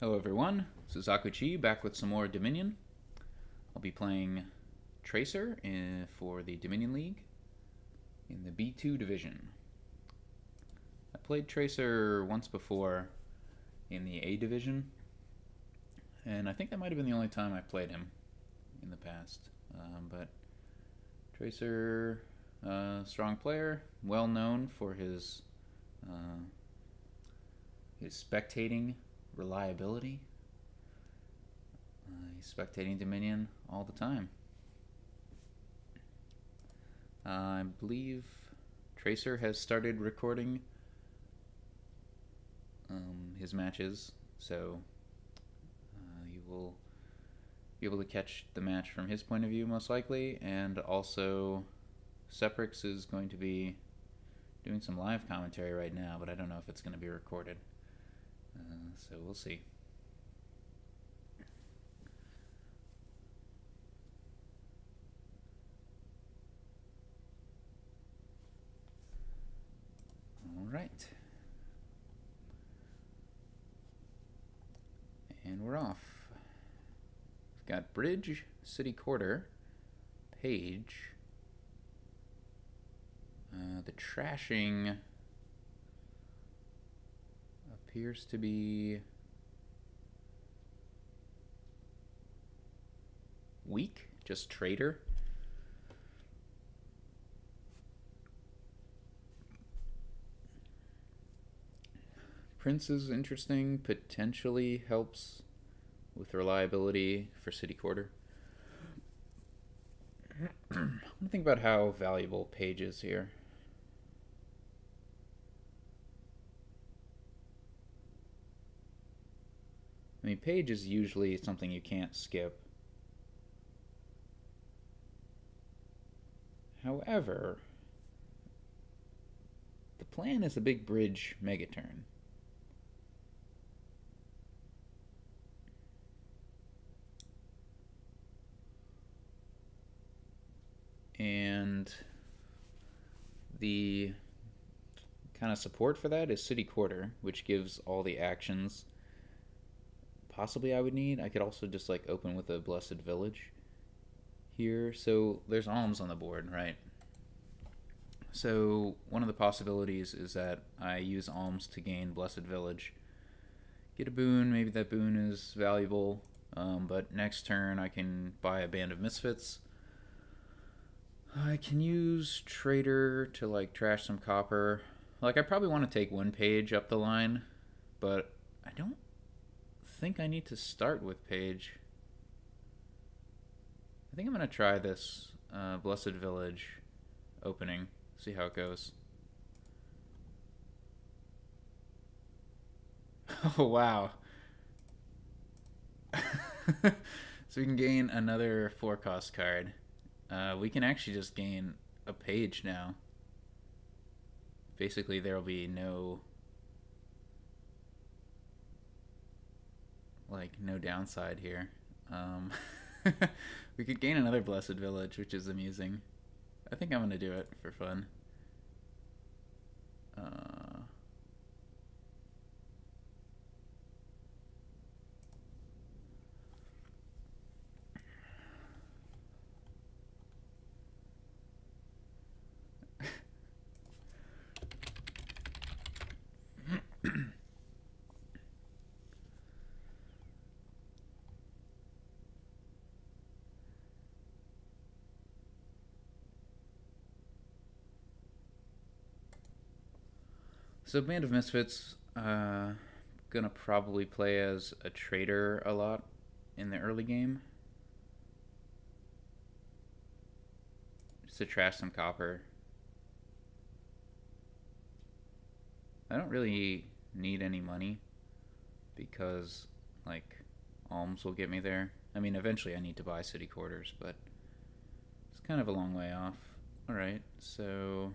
Hello everyone, this is Akuchi back with some more Dominion. I'll be playing Tracer for the Dominion League in the B2 division. I played Tracer once before in the A division, and I think that might have been the only time I played him in the past. But Tracer, strong player, well known for his spectating reliability. He's spectating Dominion all the time. I believe Tracer has started recording his matches, so you will be able to catch the match from his point of view most likely, and also Seprix is going to be doing some live commentary right now, but I don't know if it's going to be recorded. So we'll see. All right. And we're off. We've got Bridge, City Quarter, Page. The trashing appears to be weak, just Trader. Prince is interesting, potentially helps with reliability for City Quarter. I'm gonna think about how valuable Page is here. I mean, Page is usually something you can't skip. However, the plan is a big bridge megaturn. And the kind of support for that is City Quarter, which gives all the actions possibly I would need. I could also just like open with a Blessed Village here. So there's alms on the board, right? So one of the possibilities is that I use alms to gain Blessed Village. Get a boon, maybe that boon is valuable, but next turn I can buy a Band of Misfits. I can use Trader to like trash some copper. Like I probably want to take one Page up the line, but I don't think I need to start with Page. I think I'm going to try this Blessed Village opening, see how it goes. Oh, wow. So we can gain another 4-cost card. We can actually just gain a Page now. Basically, there will be no downside here. We could gain another Blessed Village, which is amusing. I think I'm gonna do it for fun. So Band of Misfits, gonna probably play as a trader a lot in the early game. Just to trash some copper. I don't really need any money because like alms will get me there. I mean, eventually I need to buy city quarters, but it's kind of a long way off. Alright, so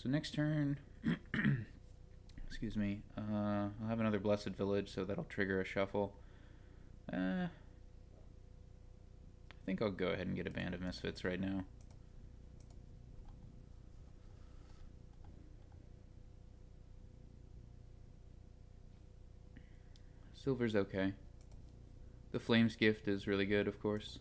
next turn, excuse me, I'll have another Blessed Village, so that'll trigger a shuffle. I think I'll go ahead and get a Band of Misfits right now. Silver's okay. The Flames gift is really good, of course.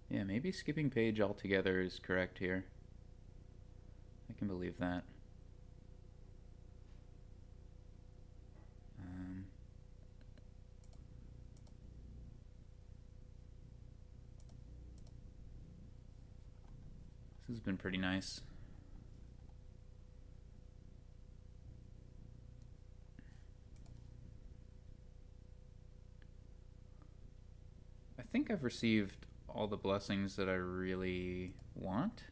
Yeah, maybe skipping page altogether is correct here. I can believe that. This has been pretty nice. I think I've received all the blessings that I really want.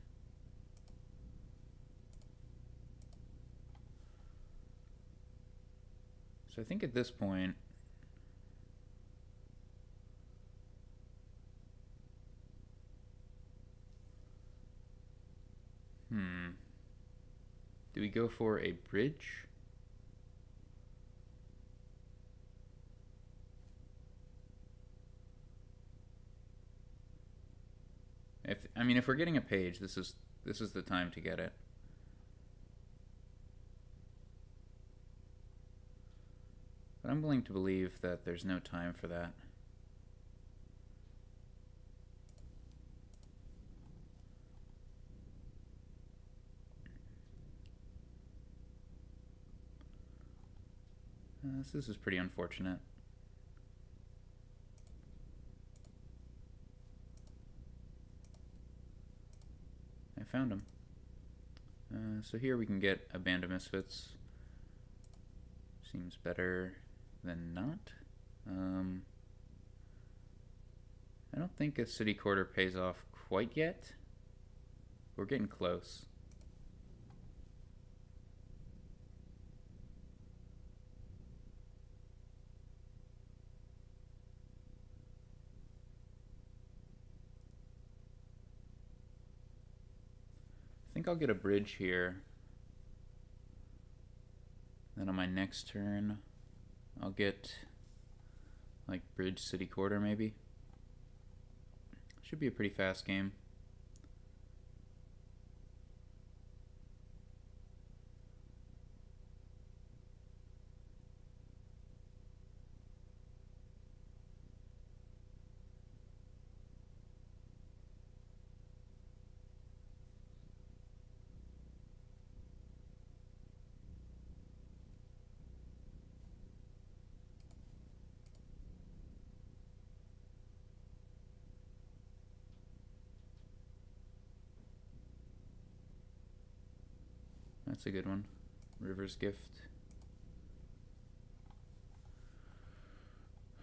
So I think at this point, do we go for a bridge? If we're getting a page, this is the time to get it. But I'm willing to believe that there's no time for that. This is pretty unfortunate. I found him. So here we can get a Band of Misfits. Seems better than not. I don't think a city quarter pays off quite yet. We're getting close. I think I'll get a bridge here. Then on my next turn, I'll get like bridge city quarter maybe. Should be a pretty fast game. That's a good one. River's Gift.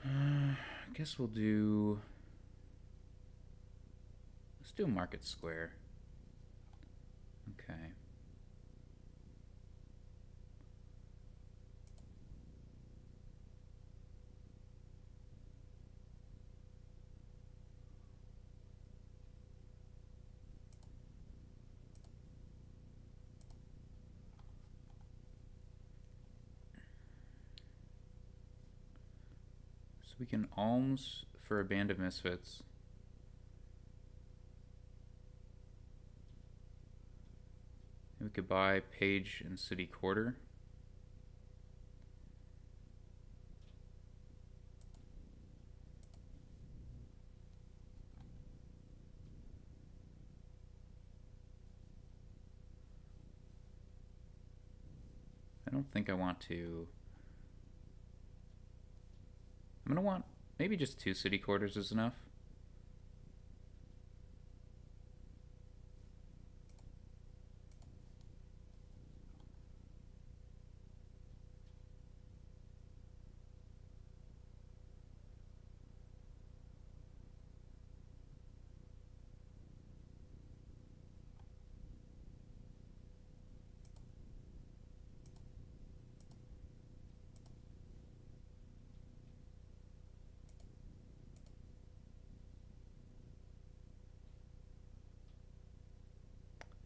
I guess we'll do... Let's do Market Square. Okay. So we can alms for a Band of Misfits. We could buy Page and City Quarter. I don't think I want to... I'm gonna want maybe just 2 city quarters is enough.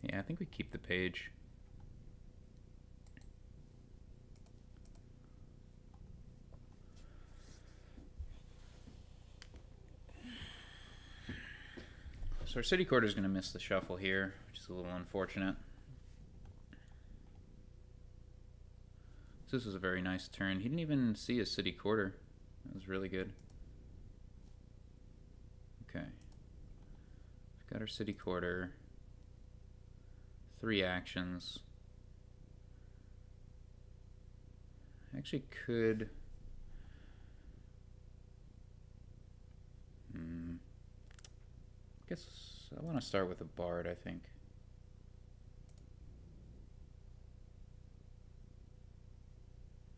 Yeah, I think we keep the page. So our city quarter is going to miss the shuffle here, which is a little unfortunate. So this was a very nice turn. He didn't even see a city quarter. That was really good. Okay. We've got our city quarter. 3 actions. I actually could... I guess I want to start with a bard, I think.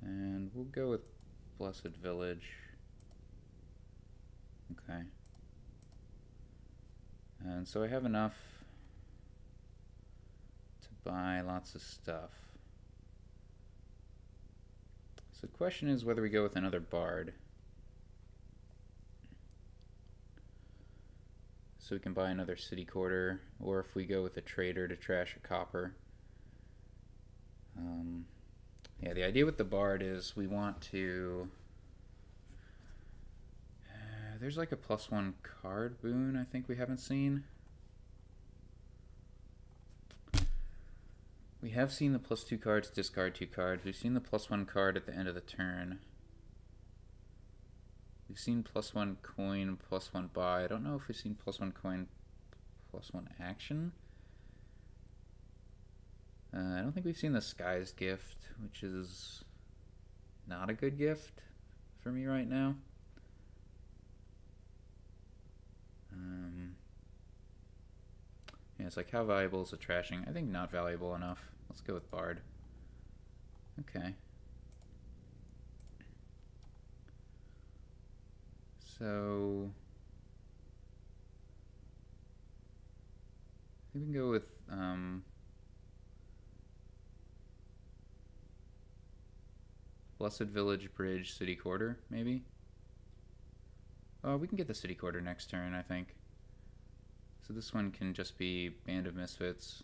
And we'll go with Blessed Village. Okay. And so I have enough to buy lots of stuff. So the question is whether we go with another bard. So we can buy another city quarter, or if we go with a trader to trash a copper. Yeah, the idea with the bard is we want to... there's like a +1 card boon I think we haven't seen. We have seen the +2 cards, discard 2 cards. We've seen the +1 card at the end of the turn. We've seen +1 coin, +1 buy. I don't know if we've seen +1 coin, +1 action. I don't think we've seen the Sky's Gift, which is not a good gift for me right now. Yeah, it's like, how valuable is a trashing? I think not valuable enough. Let's go with Bard. Okay. So I think we can go with Blessed Village, Bridge, City Quarter, maybe? Oh, we can get the City Quarter next turn, I think. So this one can just be Band of Misfits,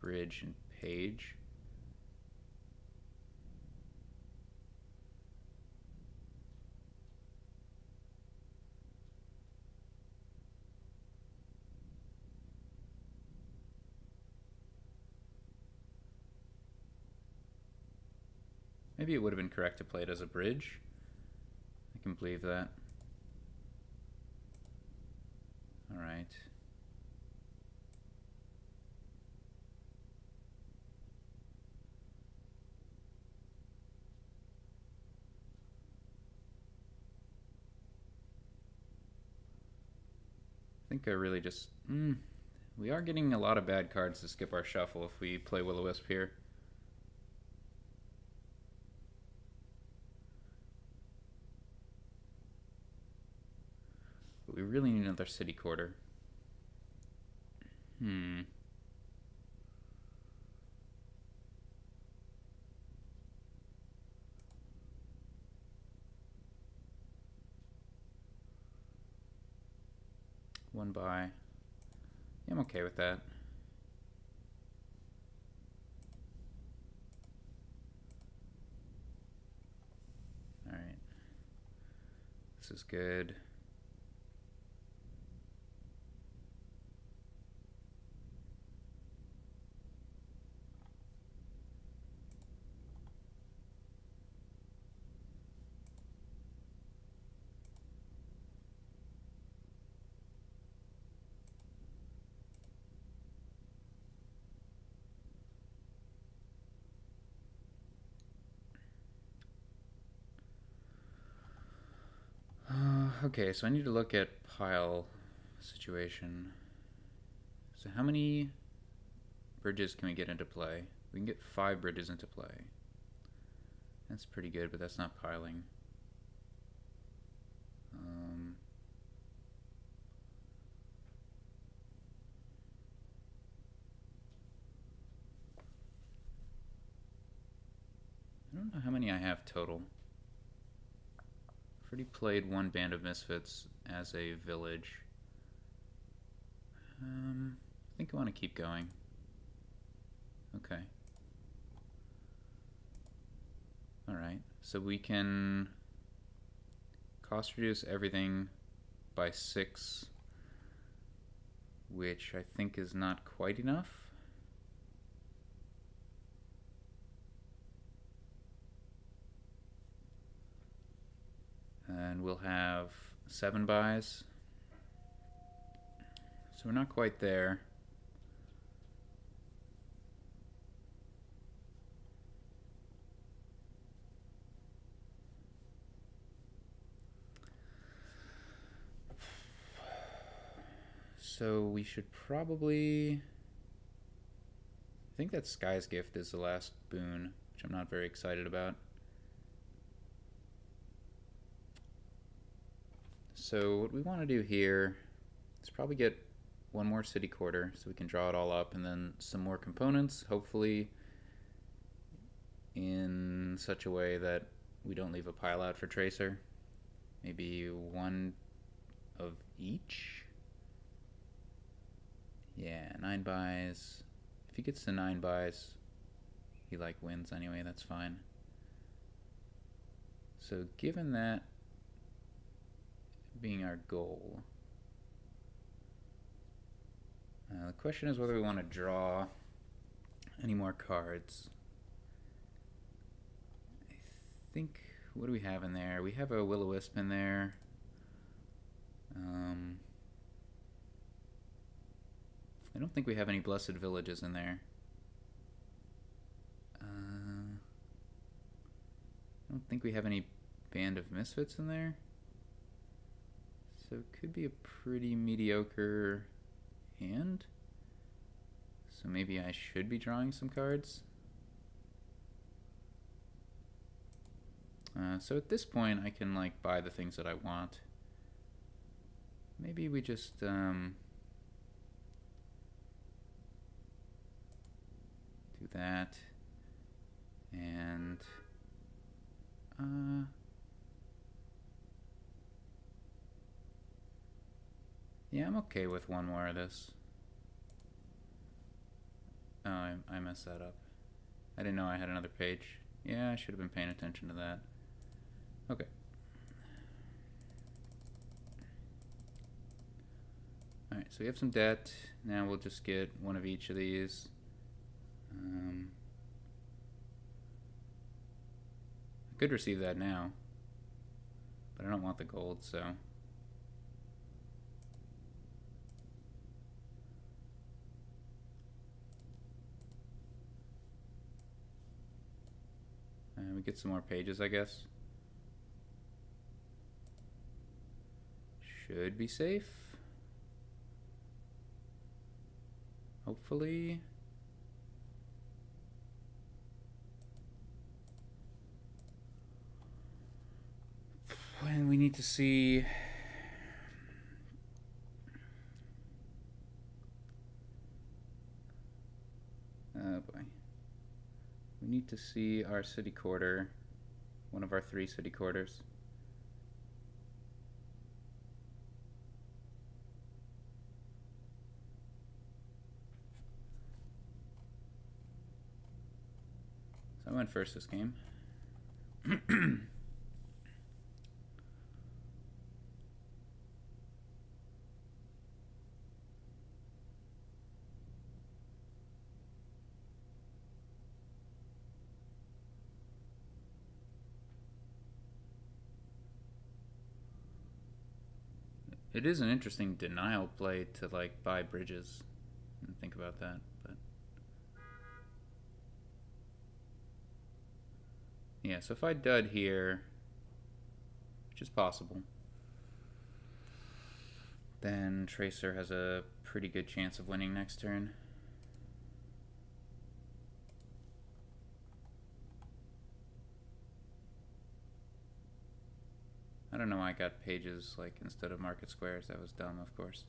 Bridge, and Page. Maybe it would have been correct to play it as a bridge. I can believe that. All right. I think I really just... we are getting a lot of bad cards to skip our shuffle if we play Will-O-Wisp here. But we really need another City Quarter. One buy. Yeah, I'm okay with that. Alright. This is good. Okay, so I need to look at pile situation. So how many bridges can we get into play? We can get 5 bridges into play. That's pretty good, but that's not piling. I don't know how many I have total. I've already played one Band of Misfits as a village. I think I want to keep going. Okay. Alright, so we can cost reduce everything by 6, which I think is not quite enough. And we'll have 7 buys. So we're not quite there. So we should probably... I think that Sky's Gift is the last boon, which I'm not very excited about. So what we want to do here is probably get one more city quarter so we can draw it all up, and then some more components, hopefully in such a way that we don't leave a pile out for Tracer. Maybe 1 of each. Yeah, 9 buys. If he gets to 9 buys, he like wins anyway, that's fine. So given that being our goal, the question is whether we want to draw any more cards. I think, what do we have in there? We have a Will-O-Wisp in there. I don't think we have any Blessed Villages in there. I don't think we have any Band of Misfits in there. So it could be a pretty mediocre hand. So maybe I should be drawing some cards. So at this point I can like buy the things that I want. Maybe we just do that, and yeah, I'm okay with one more of this. Oh, I messed that up. I didn't know I had another page. Yeah, I should have been paying attention to that. Okay. Alright, so we have some debt. Now we'll just get one of each of these. I could receive that now, but I don't want the gold, so... we get some more pages, I guess. Should be safe. Hopefully. And we need to see... Oh boy. We need to see our city quarter, one of our 3 city quarters. So I went first this game. It is an interesting denial play to like buy bridges and think about that, but yeah, so if I dud here, which is possible, then Tracer has a pretty good chance of winning next turn. I don't know why I got pages like instead of market squares. That was dumb, of course.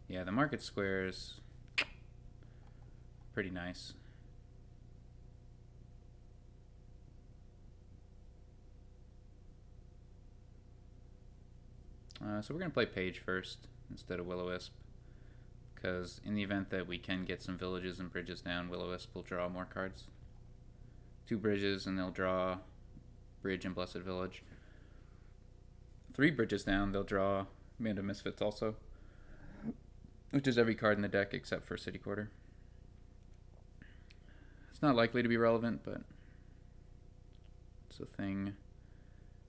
Yeah, the market squares, pretty nice. So we're going to play Page first instead of Will-O-Wisp. because in the event that we can get some villages and bridges down, Will-O-Wisp will draw more cards. 2 bridges and they'll draw bridge and Blessed Village. 3 bridges down, they'll draw Band of Misfits also, which is every card in the deck except for City Quarter. It's not likely to be relevant, but it's a thing.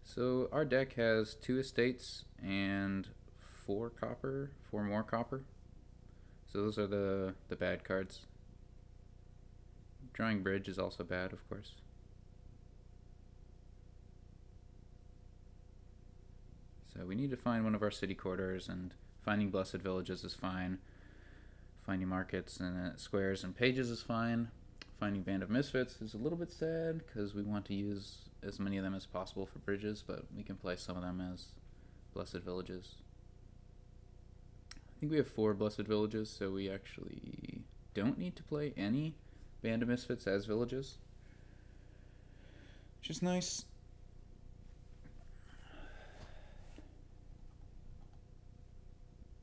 So our deck has 2 estates and 4 copper, 4 more copper. So those are the bad cards. Drawing bridge is also bad, of course. So we need to find one of our city quarters, and finding Blessed Villages is fine. Finding markets and squares and pages is fine. Finding Band of Misfits is a little bit sad because we want to use as many of them as possible for bridges, but we can play some of them as Blessed Villages. I think we have 4 Blessed Villages, so we actually don't need to play any Band of Misfits as villages, which is nice.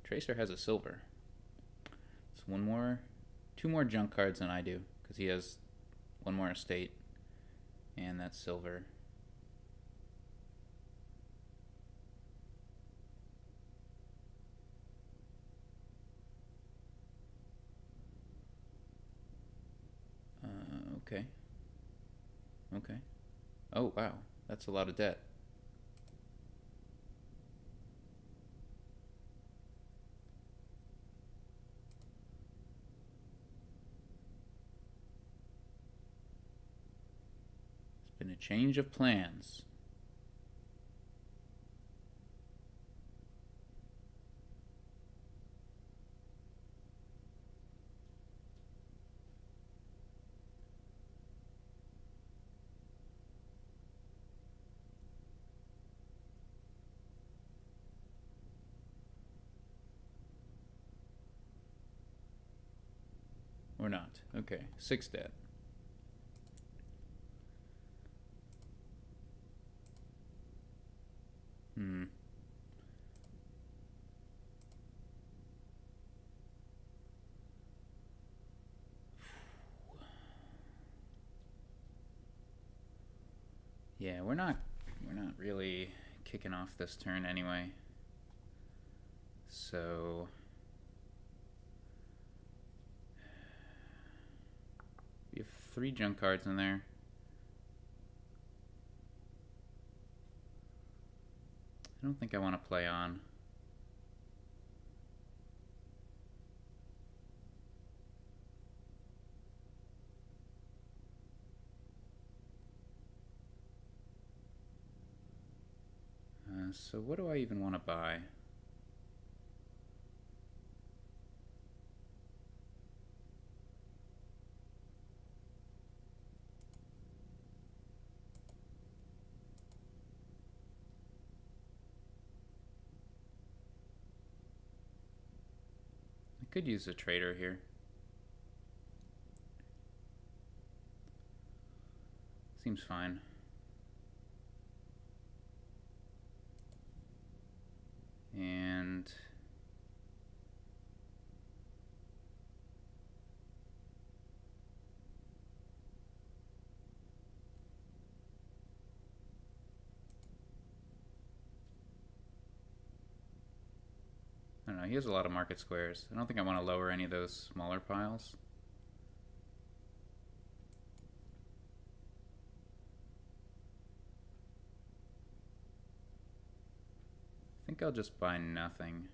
Tracer has a silver. It's 2 more junk cards than I do, because he has 1 more estate, and that's silver. Okay. Okay. Oh, wow. That's a lot of debt. It's been a change of plans. Or not. Okay, 6 debt. Yeah, we're not really kicking off this turn anyway. So we have 3 junk cards in there. I don't think I want to play on. So what do I even want to buy? I could use a trader here. Seems fine. And I don't know, he has a lot of market squares. I don't think I want to lower any of those smaller piles. I think I'll just buy nothing.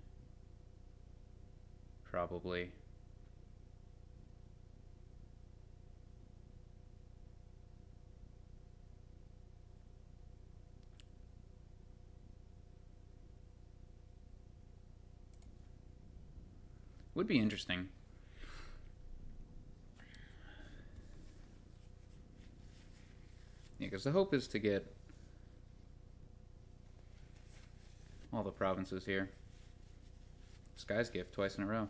Probably. Would be interesting. Yeah, because the hope is to get all the provinces here. Sky's Gift twice in a row.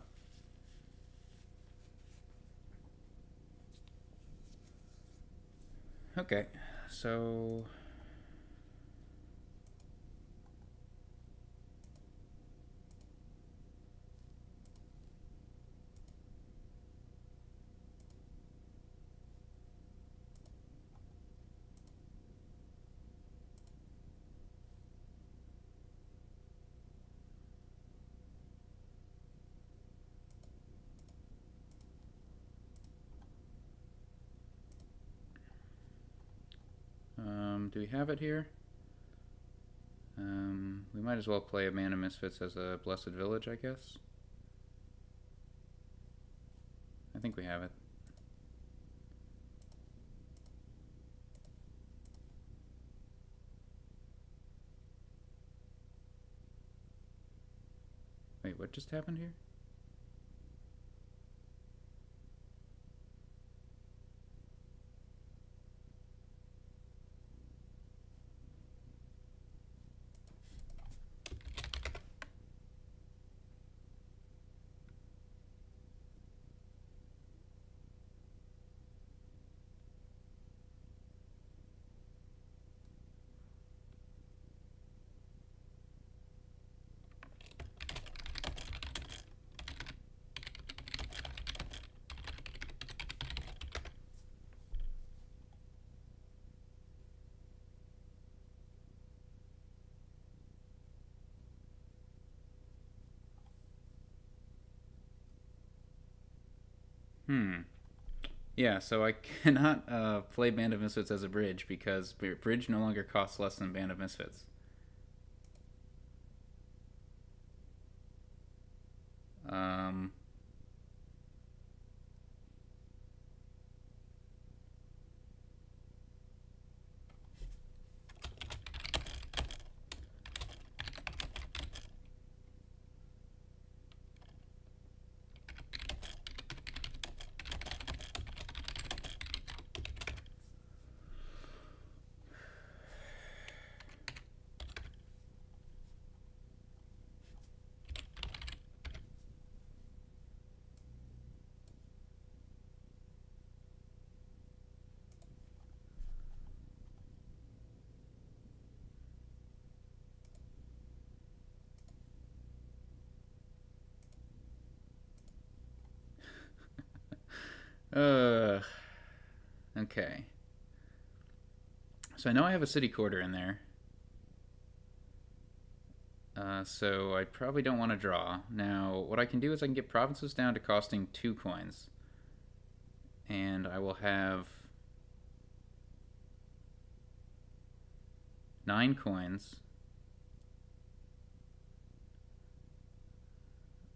Okay, so Do we have it here? We might as well play a Mana Misfits as a Blessed Village, I guess. I think we have it. Wait, what just happened here? Yeah, so I cannot play Band of Misfits as a bridge because bridge no longer costs less than Band of Misfits. Okay. So I know I have a city quarter in there. So I probably don't want to draw. Now, what I can do is I can get provinces down to costing 2 coins. And I will have 9 coins.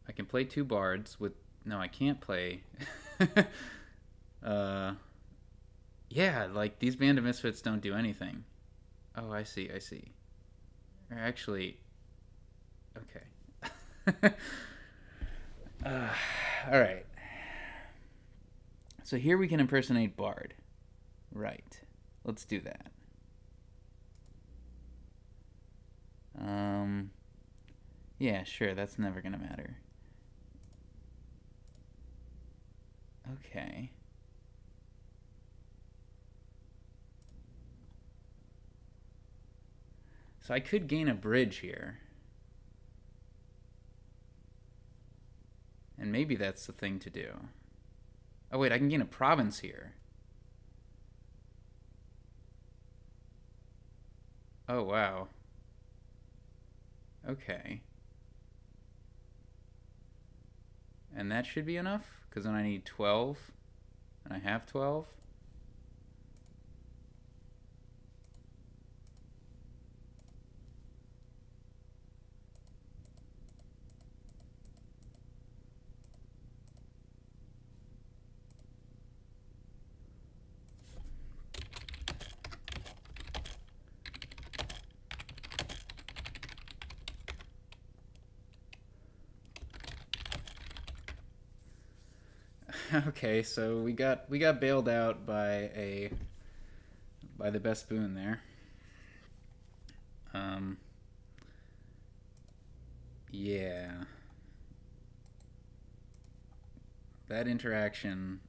I can play 2 bards with... No, I can't play... Yeah, like, these Band of Misfits don't do anything. Oh, I see. Or actually... Okay. Alright. So here we can impersonate Bard. Right. Let's do that. Yeah, sure, that's never gonna matter. Okay. So I could gain a bridge here. And maybe that's the thing to do. Oh wait, I can gain a province here. Oh wow. Okay. And that should be enough, because then I need 12. And I have 12. Okay, so we got bailed out by the best boon there. Yeah. That interaction,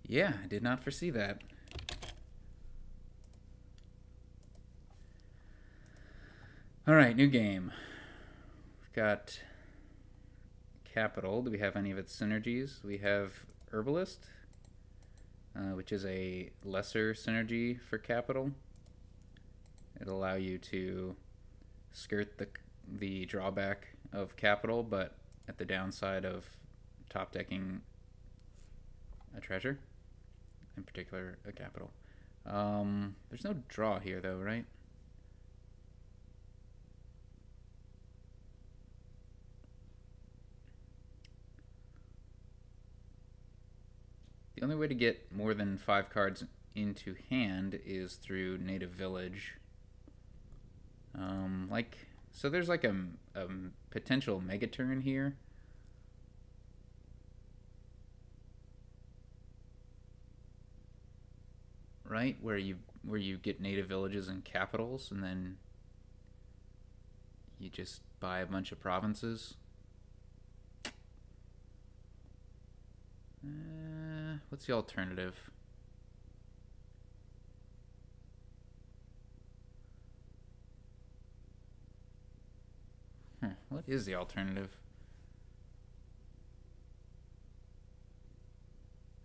yeah, I did not foresee that. Alright, new game. We've got Capital. Do we have any of its synergies? We have Herbalist, which is a lesser synergy for Capital. It'll allow you to skirt the drawback of Capital, but at the downside of top decking a treasure, in particular a Capital. There's no draw here though, right? The only way to get more than 5 cards into hand is through Native Village. So there's like a potential mega turn here. Right? Where you get native villages and capitals, and then you just buy a bunch of provinces. What's the alternative? What is the alternative?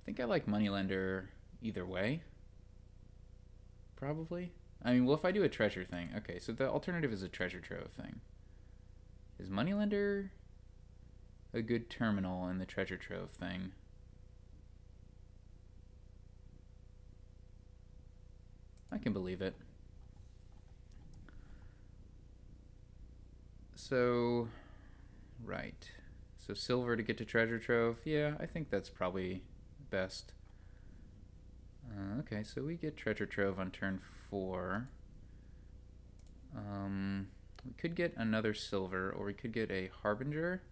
I think I like Moneylender either way. Probably. I mean, well, if I do a treasure thing. Okay, so the alternative is a treasure trove thing. Is Moneylender a good terminal in the treasure trove thing? I can believe it. So, right. So silver to get to treasure trove. Yeah, I think that's probably best. Okay, so we get treasure trove on turn 4. We could get another silver, or we could get a harbinger.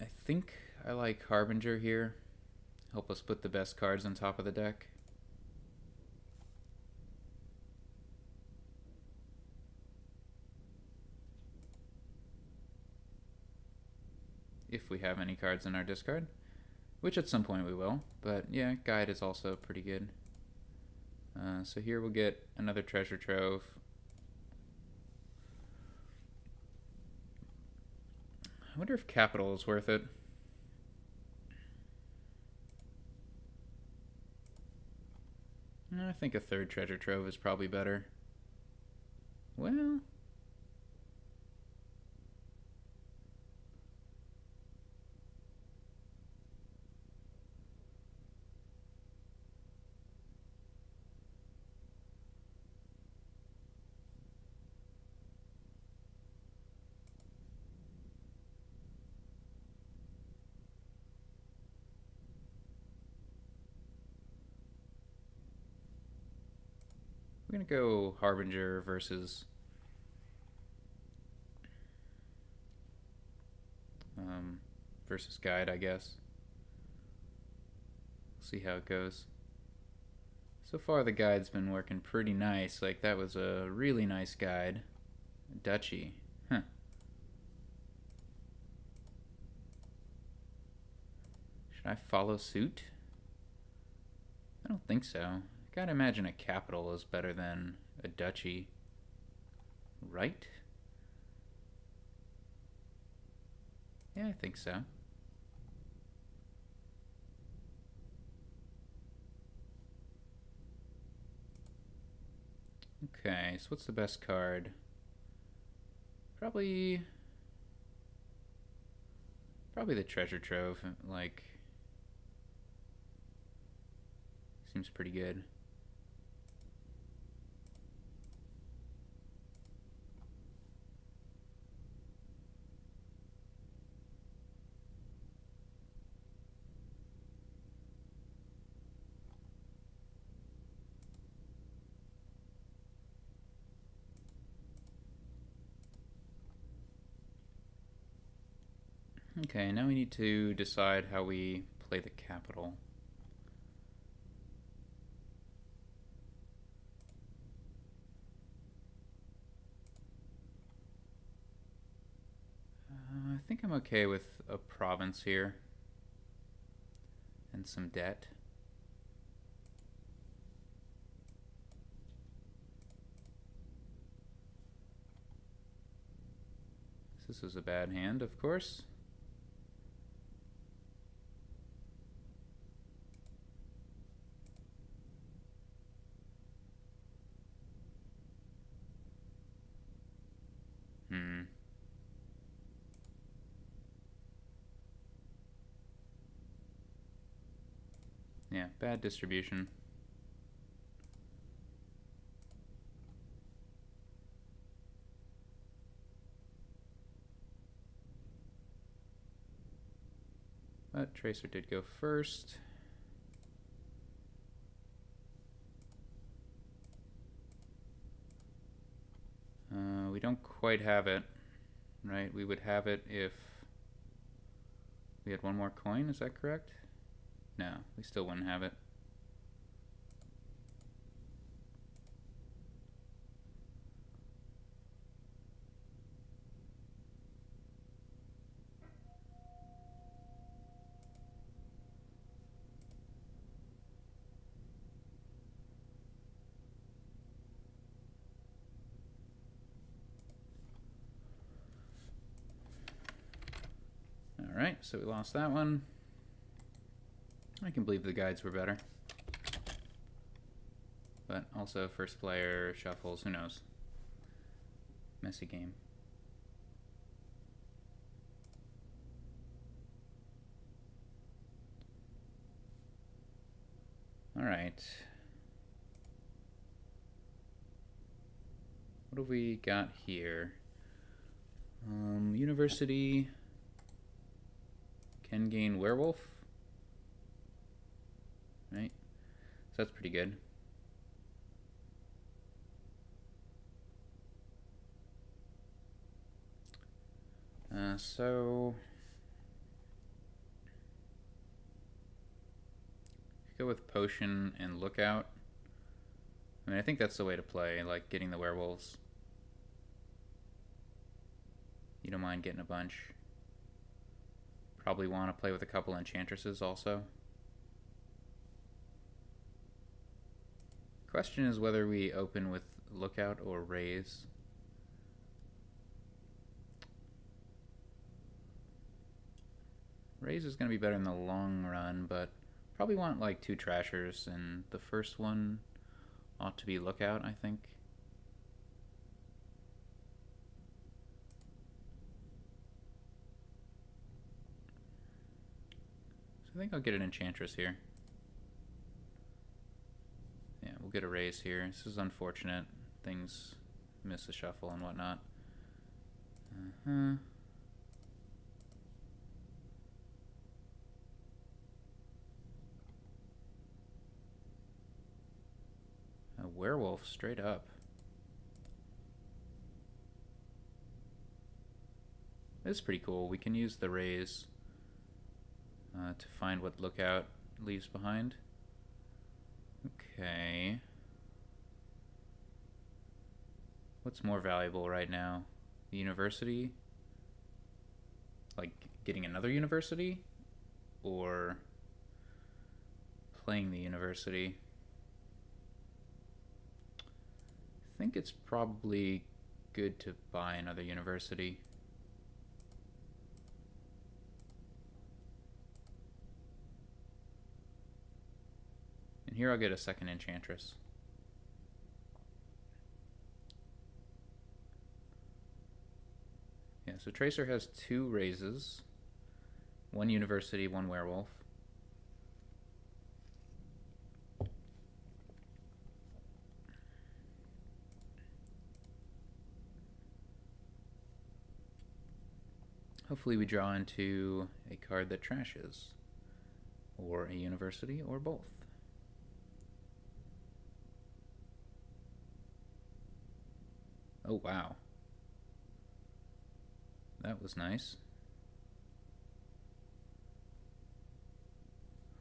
I think I like harbinger here. Help us put the best cards on top of the deck. If we have any cards in our discard, which at some point we will, but yeah, guide is also pretty good. So here we'll get another treasure trove. I wonder if capital is worth it. I think a third treasure trove is probably better. Well, we're gonna go harbinger versus guide, I guess. See how it goes. So far the guide's been working pretty nice. Like, that was a really nice guide. Duchy. Huh. Should I follow suit? I don't think so. I gotta imagine a capital is better than a duchy. Right? Yeah, I think so. Okay, so what's the best card? Probably the treasure trove. Like, seems pretty good. Okay, now we need to decide how we play the capital. I think I'm okay with a province here and some debt. This is a bad hand, of course. Yeah, bad distribution. But Tracer did go first. We don't quite have it, right? We would have it if we had one more coin, is that correct? No, we still wouldn't have it. Alright, so we lost that one. I can believe the guides were better. But also first player shuffles, who knows? Messy game. Alright. What have we got here? University can gain werewolf. Right? So that's pretty good. So go with potion and lookout. I mean, I think that's the way to play, like getting the werewolves. You don't mind getting a bunch. Probably want to play with a couple enchantresses also. Question is whether we open with lookout or raise. Raise is going to be better in the long run, but probably want like 2 trashers, and the first one ought to be lookout, I think. So I think I'll get an enchantress here. Yeah, we'll get a raise here. This is unfortunate. Things miss a shuffle and whatnot. A werewolf straight up. This is pretty cool. We can use the raise to find what lookout leaves behind. Okay. What's more valuable right now? The university? Like getting another university? Or playing the university? I think it's probably good to buy another university. And here I'll get a second enchantress. Yeah, so Tracer has 2 raises, 1 university, 1 werewolf. Hopefully we draw into a card that trashes, or a university, or both. Oh wow. That was nice.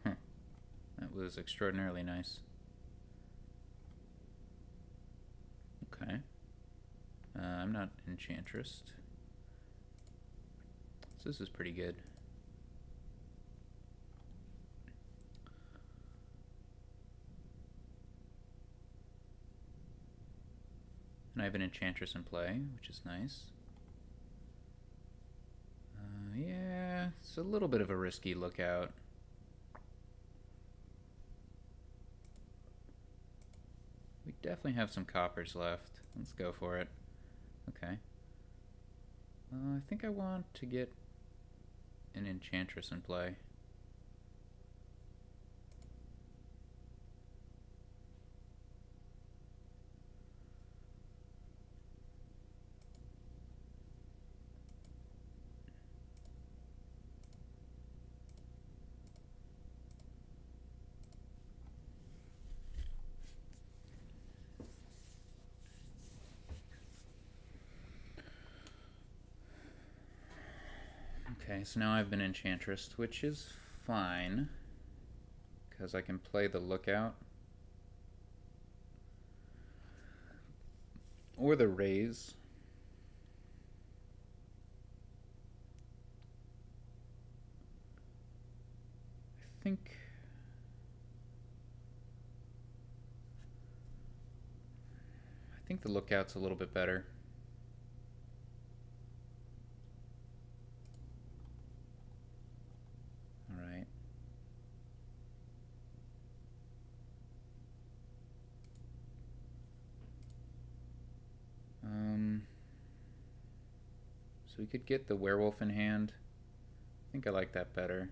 Huh. That was extraordinarily nice. Okay. I'm not enchantress. So this is pretty good. And I have an enchantress in play, which is nice. Yeah, it's a little bit of a risky lookout. We definitely have some coppers left. Let's go for it. Okay. I think I want to get an enchantress in play. Okay, so now I've been Enchantress, which is fine, because I can play the Lookout. Or the Raise. I think the Lookout's a little bit better. Alright. So we could get the Werewolf in hand. I think I like that better.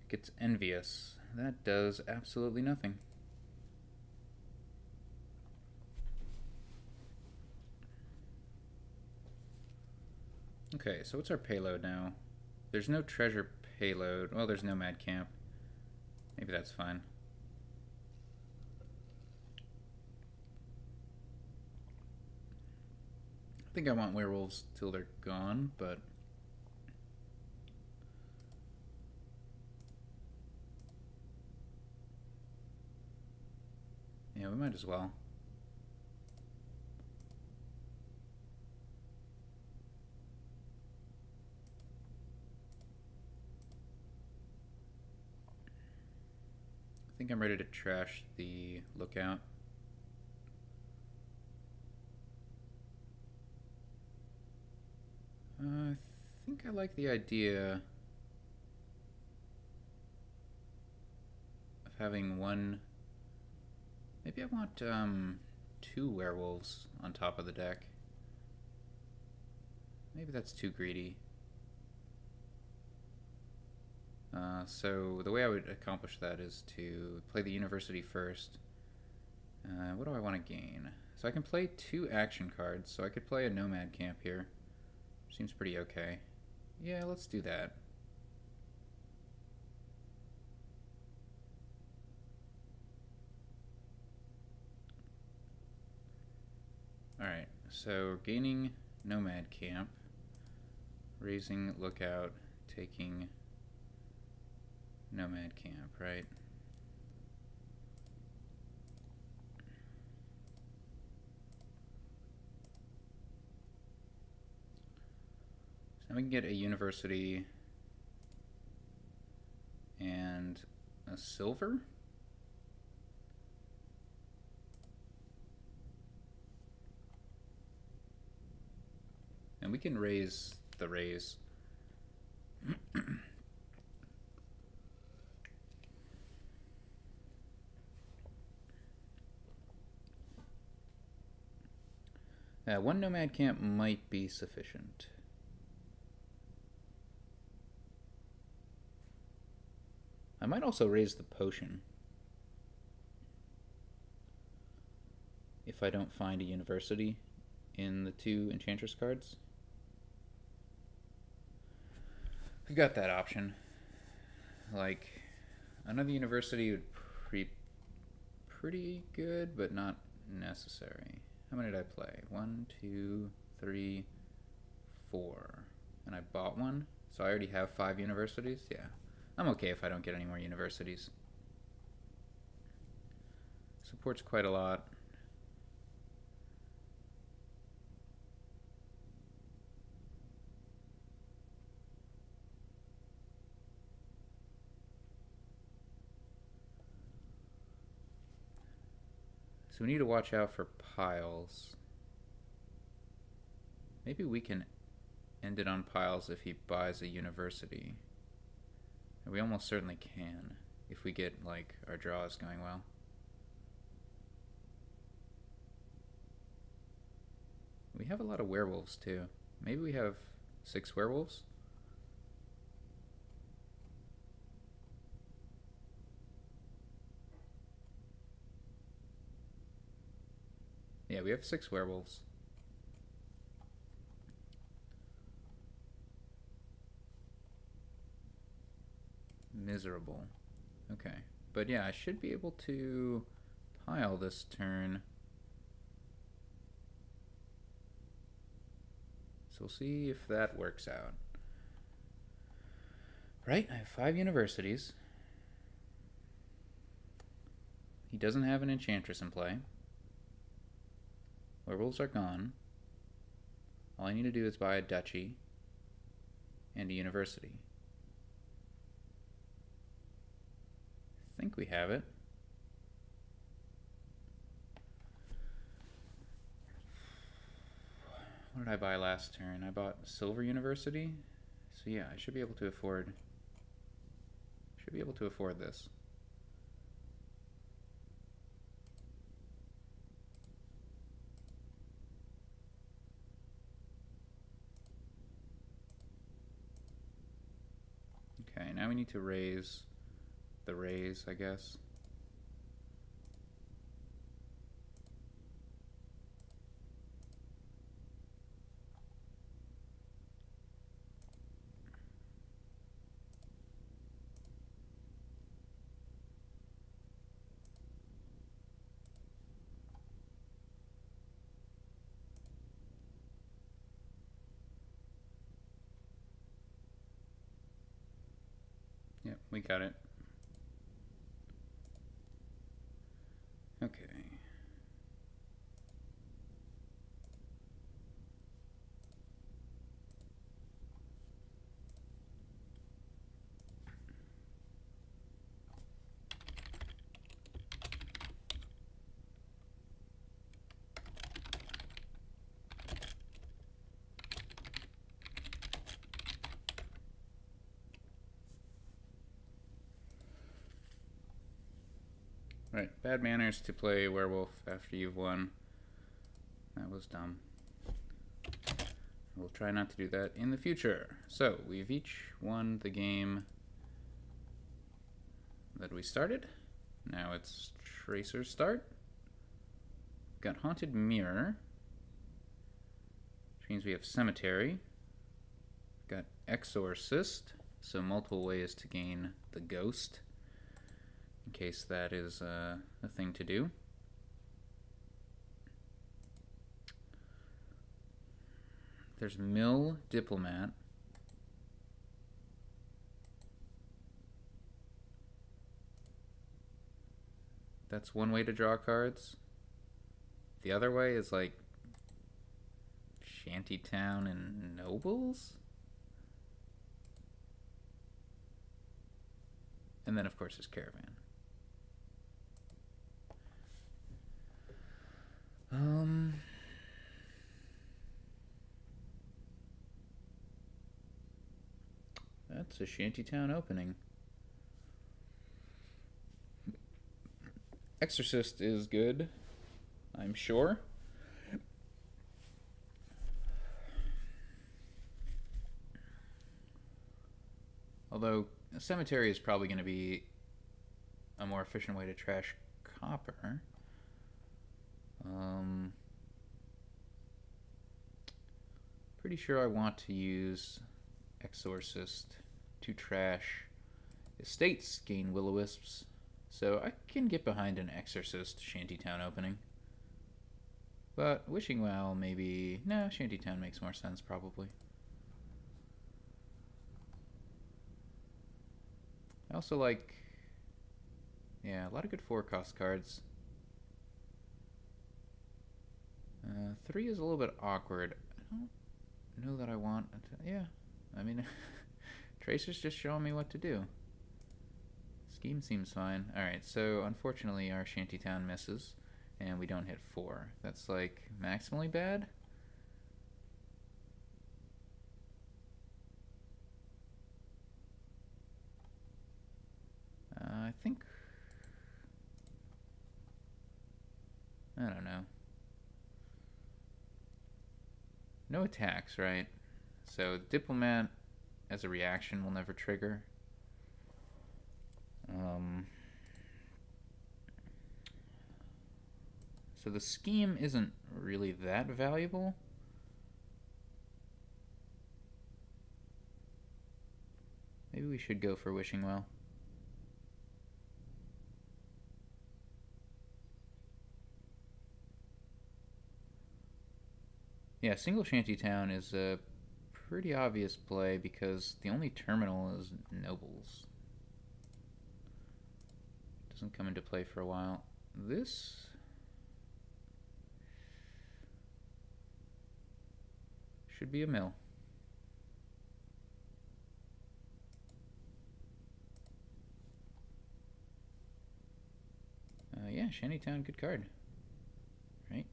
Gets Envious. That does absolutely nothing. Okay, so what's our payload now? There's no treasure payload. Well, there's Nomad Camp. Maybe that's fine. I think I want werewolves till they're gone, but yeah, we might as well. I think I'm ready to trash the Lookout. I think I like the idea of having one. Maybe I want 2 werewolves on top of the deck. Maybe that's too greedy. So the way I would accomplish that is to play the University first. What do I want to gain? So I can play 2 action cards, so I could play a Nomad Camp here. Seems pretty okay. Yeah, let's do that. Alright, so gaining Nomad Camp, raising Lookout, taking Nomad Camp, right? So now we can get a University and a silver. And we can raise the raise. One Nomad Camp might be sufficient. I might also raise the potion if I don't find a University in the 2 Enchantress cards. We've got that option. Like, another University would be pretty good, but not necessary. How many did I play? 1, 2, 3, 4. And I bought one, so I already have 5 Universities? Yeah. I'm okay if I don't get any more Universities. Supports quite a lot. So we need to watch out for piles. Maybe we can end it on piles if he buys a University. And we almost certainly can if we get, like, our draws going well. We have a lot of werewolves too. Maybe we have 6 werewolves? Yeah, Yeah, we have 6 werewolves. Miserable. Okay. But yeah, I should be able to pile this turn. So we'll see if that works out. Right, I have 5 universities. He doesn't have an enchantress in play. Werewolves are gone. All I need to do is buy a duchy and a university. I think we have it. What did I buy last turn? I bought Silver University. So yeah, I should be able to afford this. Okay, now we need to raise the raise, I guess. Yep, we got it. Okay. Right, bad manners to play werewolf after you've won. That was dumb. We'll try not to do that in the future. So, we've each won the game that we started. Now it's Tracer's start. Got Haunted Mirror, which means we have Cemetery. Got Exorcist, so multiple ways to gain the ghost, in case that is a thing to do. There's Mill Diplomat. That's one way to draw cards. The other way is like Shantytown and Nobles. And then of course there's Caravan. That's a Shantytown opening. Exorcist is good, I'm sure. Although a cemetery is probably going to be a more efficient way to trash copper. Pretty sure I want to use Exorcist to trash estates, gain will-o-wisps. So I can get behind an Exorcist Shantytown opening. But Wishing Well, maybe... No, Shantytown makes more sense, probably. I also like... Yeah, a lot of good 4-cost cards. 3 is a little bit awkward. I don't know that I want... Yeah, I mean... Tracer's just showing me what to do. Scheme seems fine. Alright, so unfortunately our Shantytown misses, and we don't hit 4. That's like maximally bad? I think... I don't know. No attacks, right? So Diplomat as a reaction will never trigger. So the scheme isn't really that valuable. Maybe we should go for Wishing Well. Yeah, single shantytown is a pretty obvious play because the only terminal is nobles. Doesn't come into play for a while. This should be a mill. Yeah, Shantytown, good card. Right?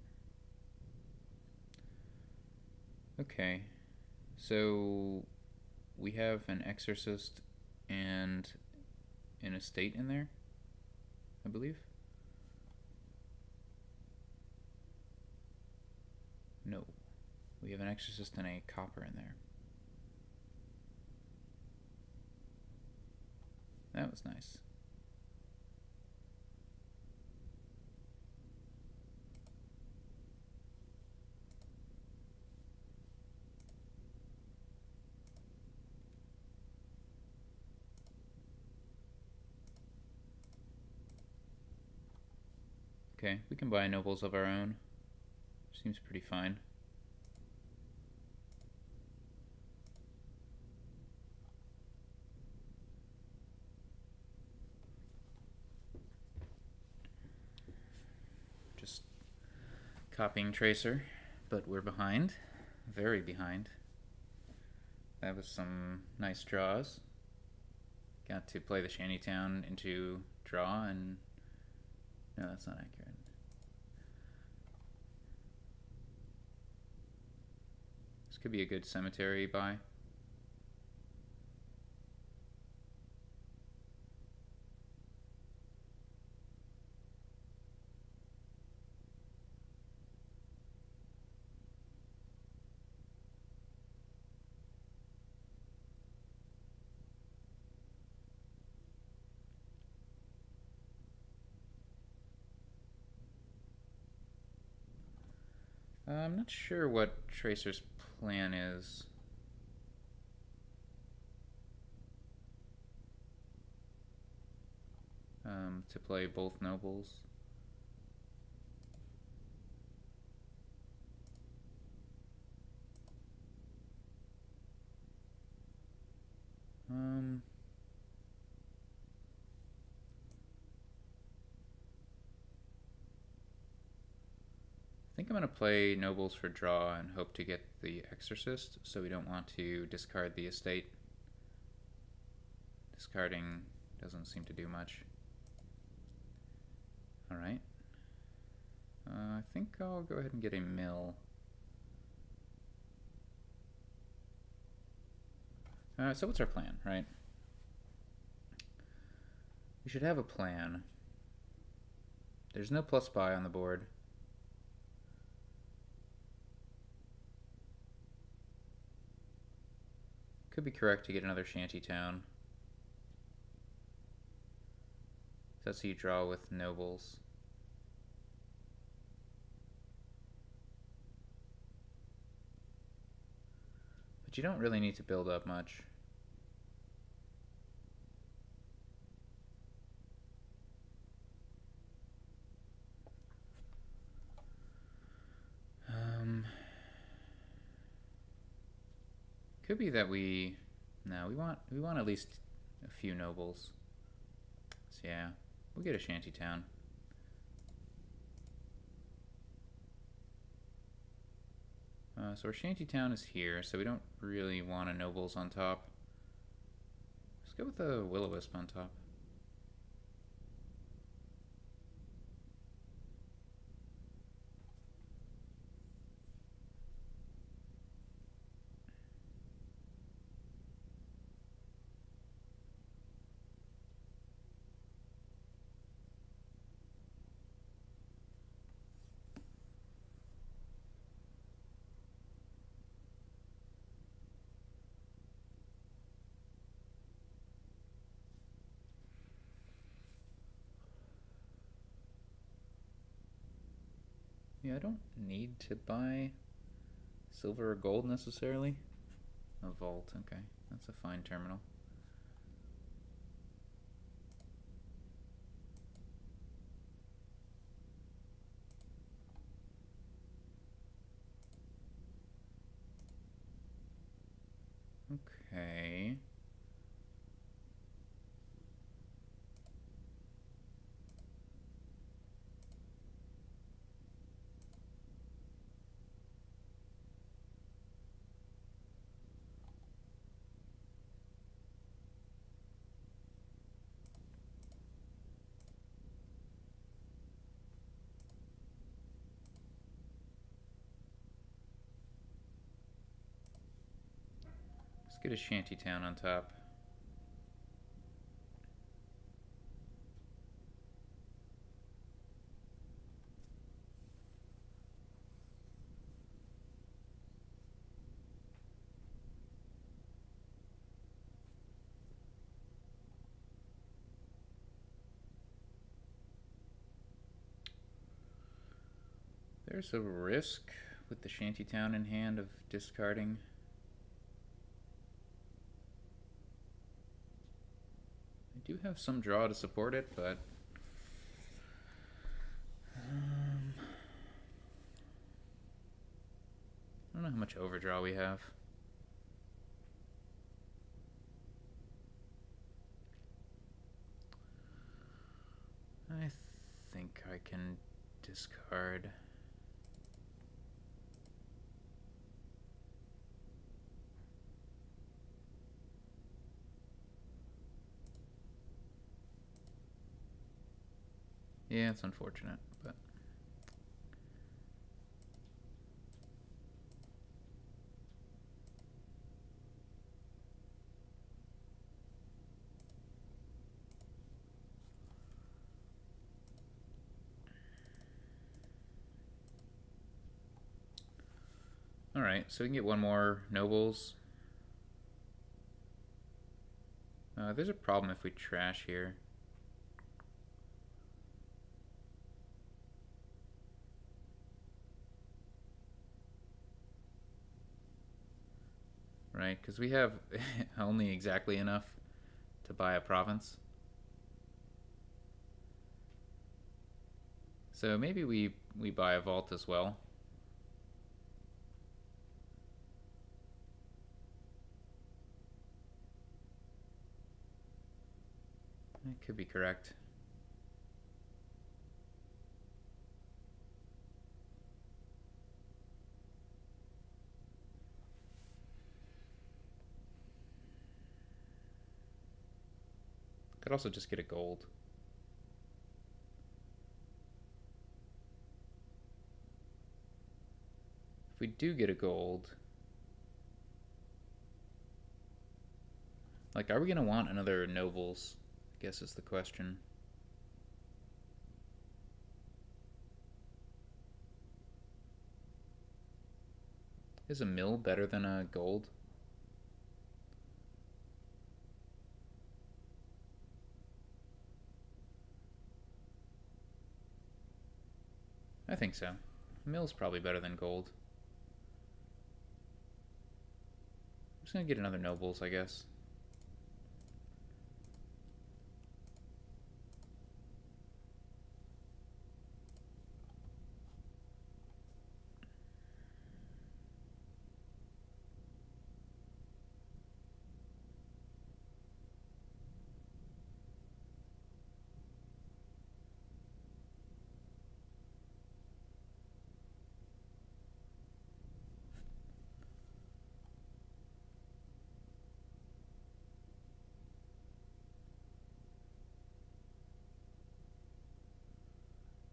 Okay. So we have an exorcist and an estate in there, I believe. No. We have an exorcist and a copper in there. That was nice. Okay, we can buy nobles of our own. Seems pretty fine. Just copying Tracer, but we're behind. Very behind. That was some nice draws. Got to play the Shantytown into draw, and no, that's not accurate. This could be a good cemetery buy. I'm not sure what Tracer's plan is. To play both nobles. I think I'm going to play nobles for draw and hope to get the exorcist, so we don't want to discard the estate. Discarding doesn't seem to do much. Alright. I think I'll go ahead and get a mill. So what's our plan, right? We should have a plan. There's no plus buy on the board. Could be correct to get another Shantytown. That's how you draw with nobles. But you don't really need to build up much. Could be that we want at least a few nobles. So yeah, we'll get a Shantytown. So our Shantytown is here, so we don't really want a nobles on top. Let's go with a Will-O-Wisp on top. Yeah, I don't need to buy silver or gold necessarily. A vault, okay. That's a fine terminal. Okay. Let's get a shantytown on top. There's a risk with the shantytown in hand of discarding. I do have some draw to support it, but I don't know how much overdraw we have. I think I can discard. Yeah, it's unfortunate, but alright, so we can get one more nobles. There's a problem if we trash here. Right, because we have only exactly enough to buy a province. So maybe we buy a vault as well. That could be correct. Could also just get a gold. If we do get a gold, like, are we gonna want another nobles? I guess is the question. Is a mill better than a gold? I think so. Mill's probably better than gold. I'm just gonna get another nobles, I guess.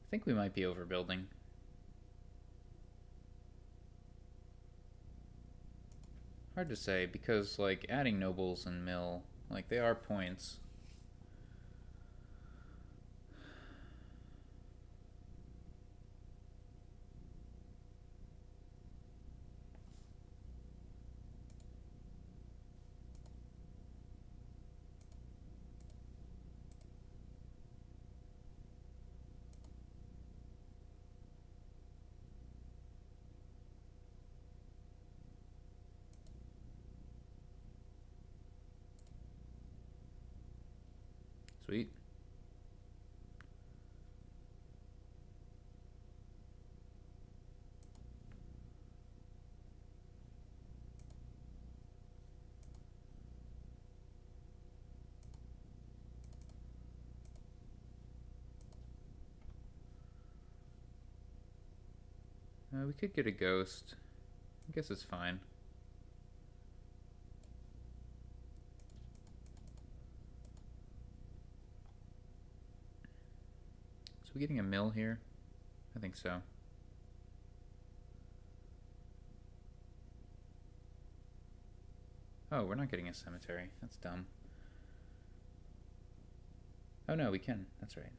I think we might be overbuilding. Hard to say, because, like, adding nobles and mill, like, they are points. Sweet. We could get a ghost. I guess it's fine. So we getting a mill here? I think so. Oh, we're not getting a cemetery. That's dumb. Oh no, we can. That's right.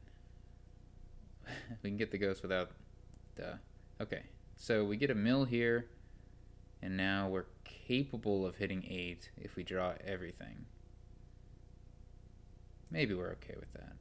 We can get the ghost without... Duh. Okay. So we get a mill here, and now we're capable of hitting 8 if we draw everything. Maybe we're okay with that.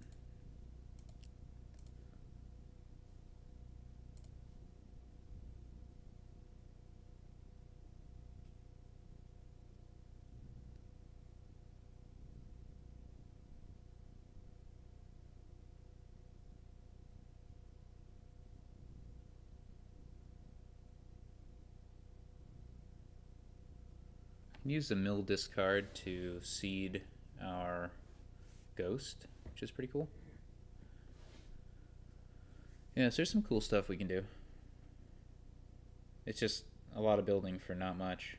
Use the mill discard to seed our ghost, which is pretty cool. Yeah, so there's some cool stuff we can do. It's just a lot of building for not much.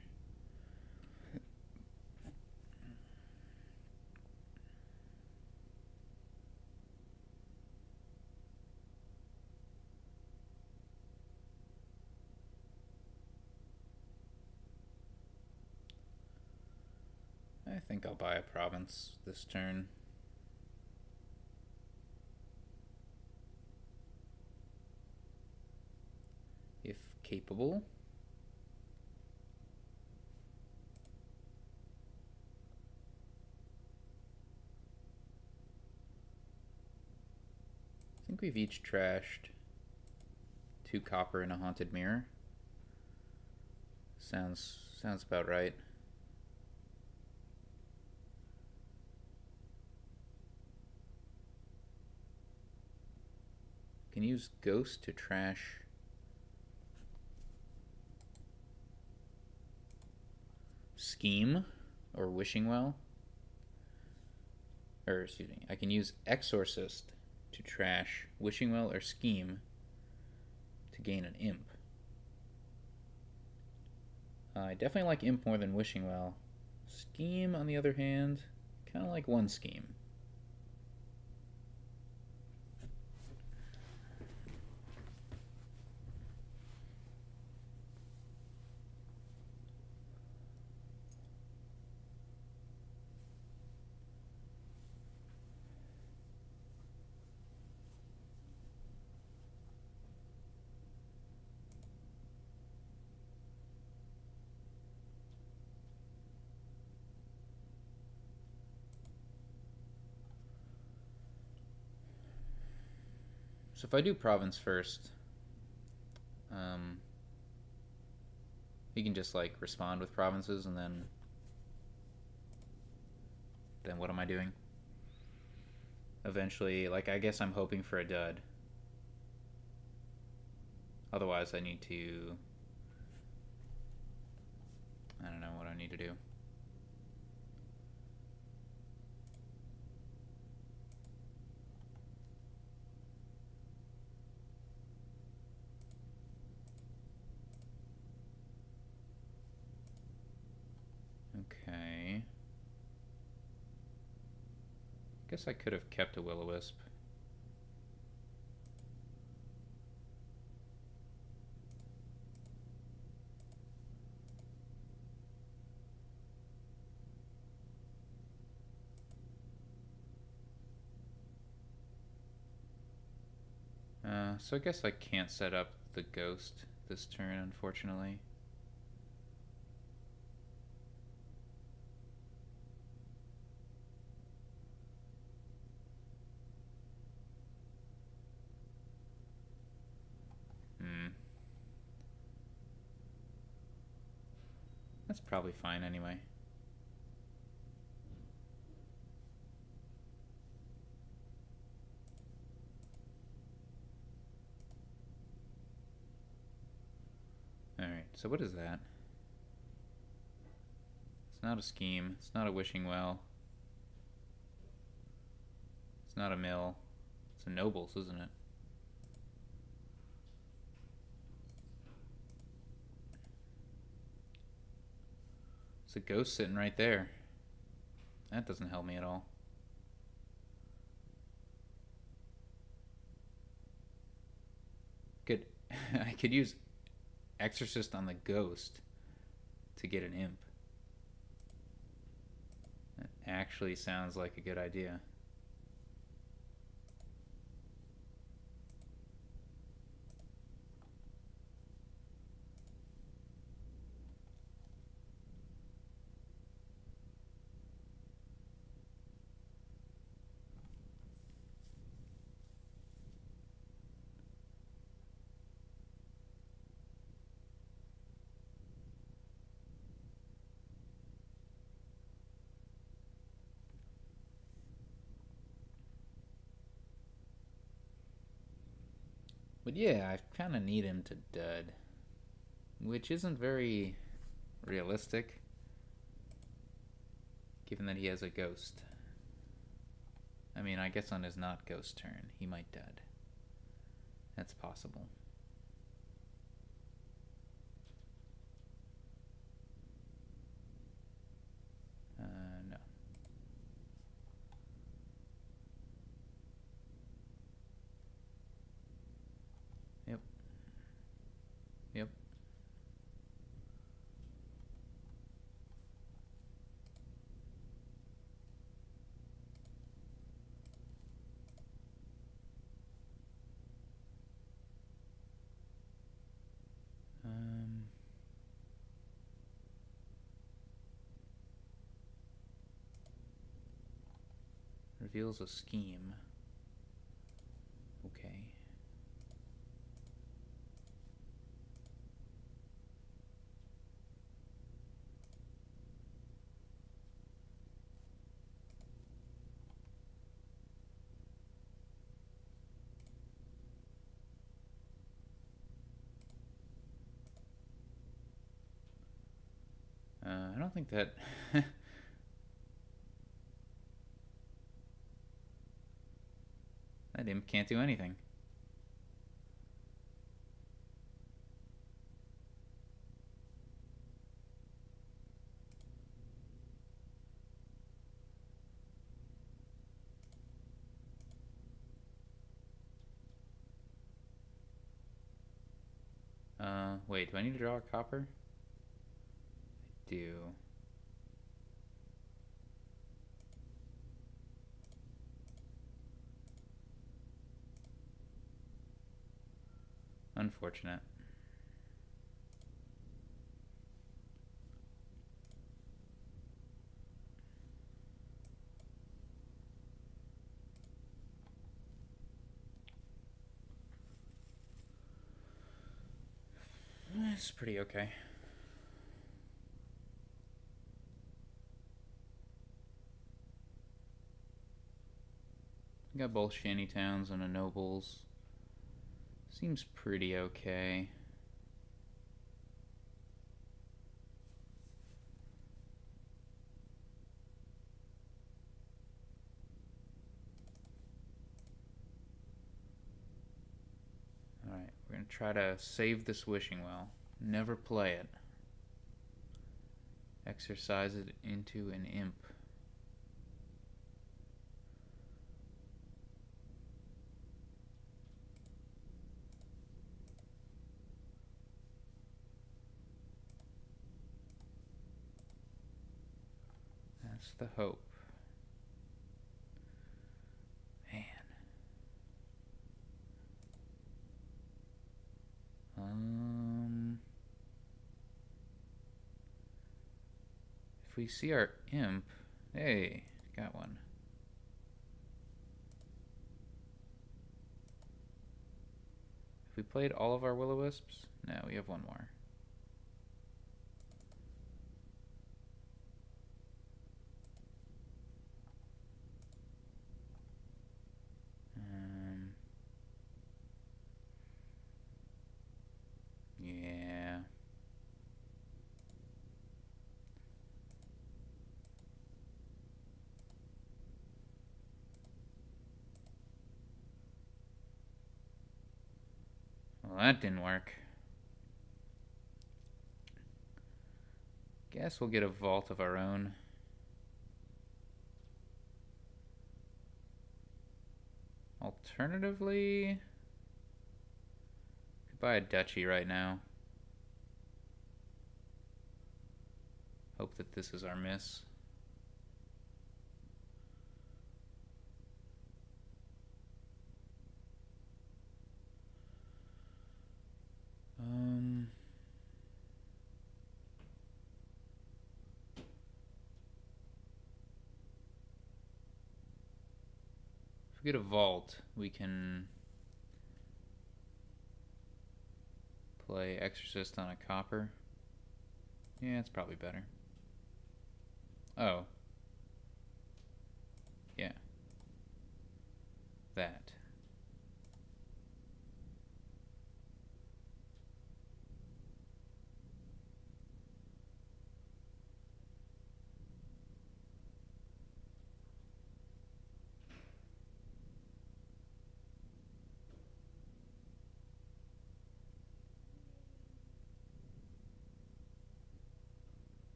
I think I'll buy a province this turn. If capable. I think we've each trashed 2 copper and a haunted mirror. Sounds about right. Can use ghost to trash scheme or wishing well. Or excuse me, I can use exorcist to trash wishing well or scheme to gain an imp. I definitely like imp more than wishing well. Scheme, on the other hand, kind of like one scheme. So if I do province first, he can just like respond with provinces, and then what am I doing? Eventually, like, I guess I'm hoping for a dud. Otherwise I need to, I don't know what I need to do. Okay. Guess I could have kept a will-o-wisp. So I guess I can't set up the ghost this turn, unfortunately. That's probably fine anyway. So what is that? It's not a scheme. It's not a wishing well. It's not a mill. It's a nobles, isn't it? It's a ghost sitting right there. That doesn't help me at all. Good. I could use Exorcist on the ghost to get an imp. That actually sounds like a good idea. But yeah, I kind of need him to dud, which isn't very realistic, given that he has a ghost. I mean, I guess on his not ghost turn, he might dud. That's possible. No. Yep. Yep. Reveals a scheme. Okay. I don't think that... That imp can't do anything. Wait, do I need to draw a copper? I do. Unfortunate. It's pretty okay. Got both shanty towns and a nobles. Seems pretty okay. Alright, we're gonna try to save this wishing well. Never play it. Exercise it into an imp. That's the hope. Man. If we see our imp... Hey, got one. If we played all of our will-o-wisps? No, we have one more. Yeah. Well, that didn't work. Guess we'll get a vault of our own. Alternatively, could buy a duchy right now. Hope that this is our miss. If we get a vault, we can play Exorcist on a copper. Yeah, it's probably better. Oh. Yeah. That.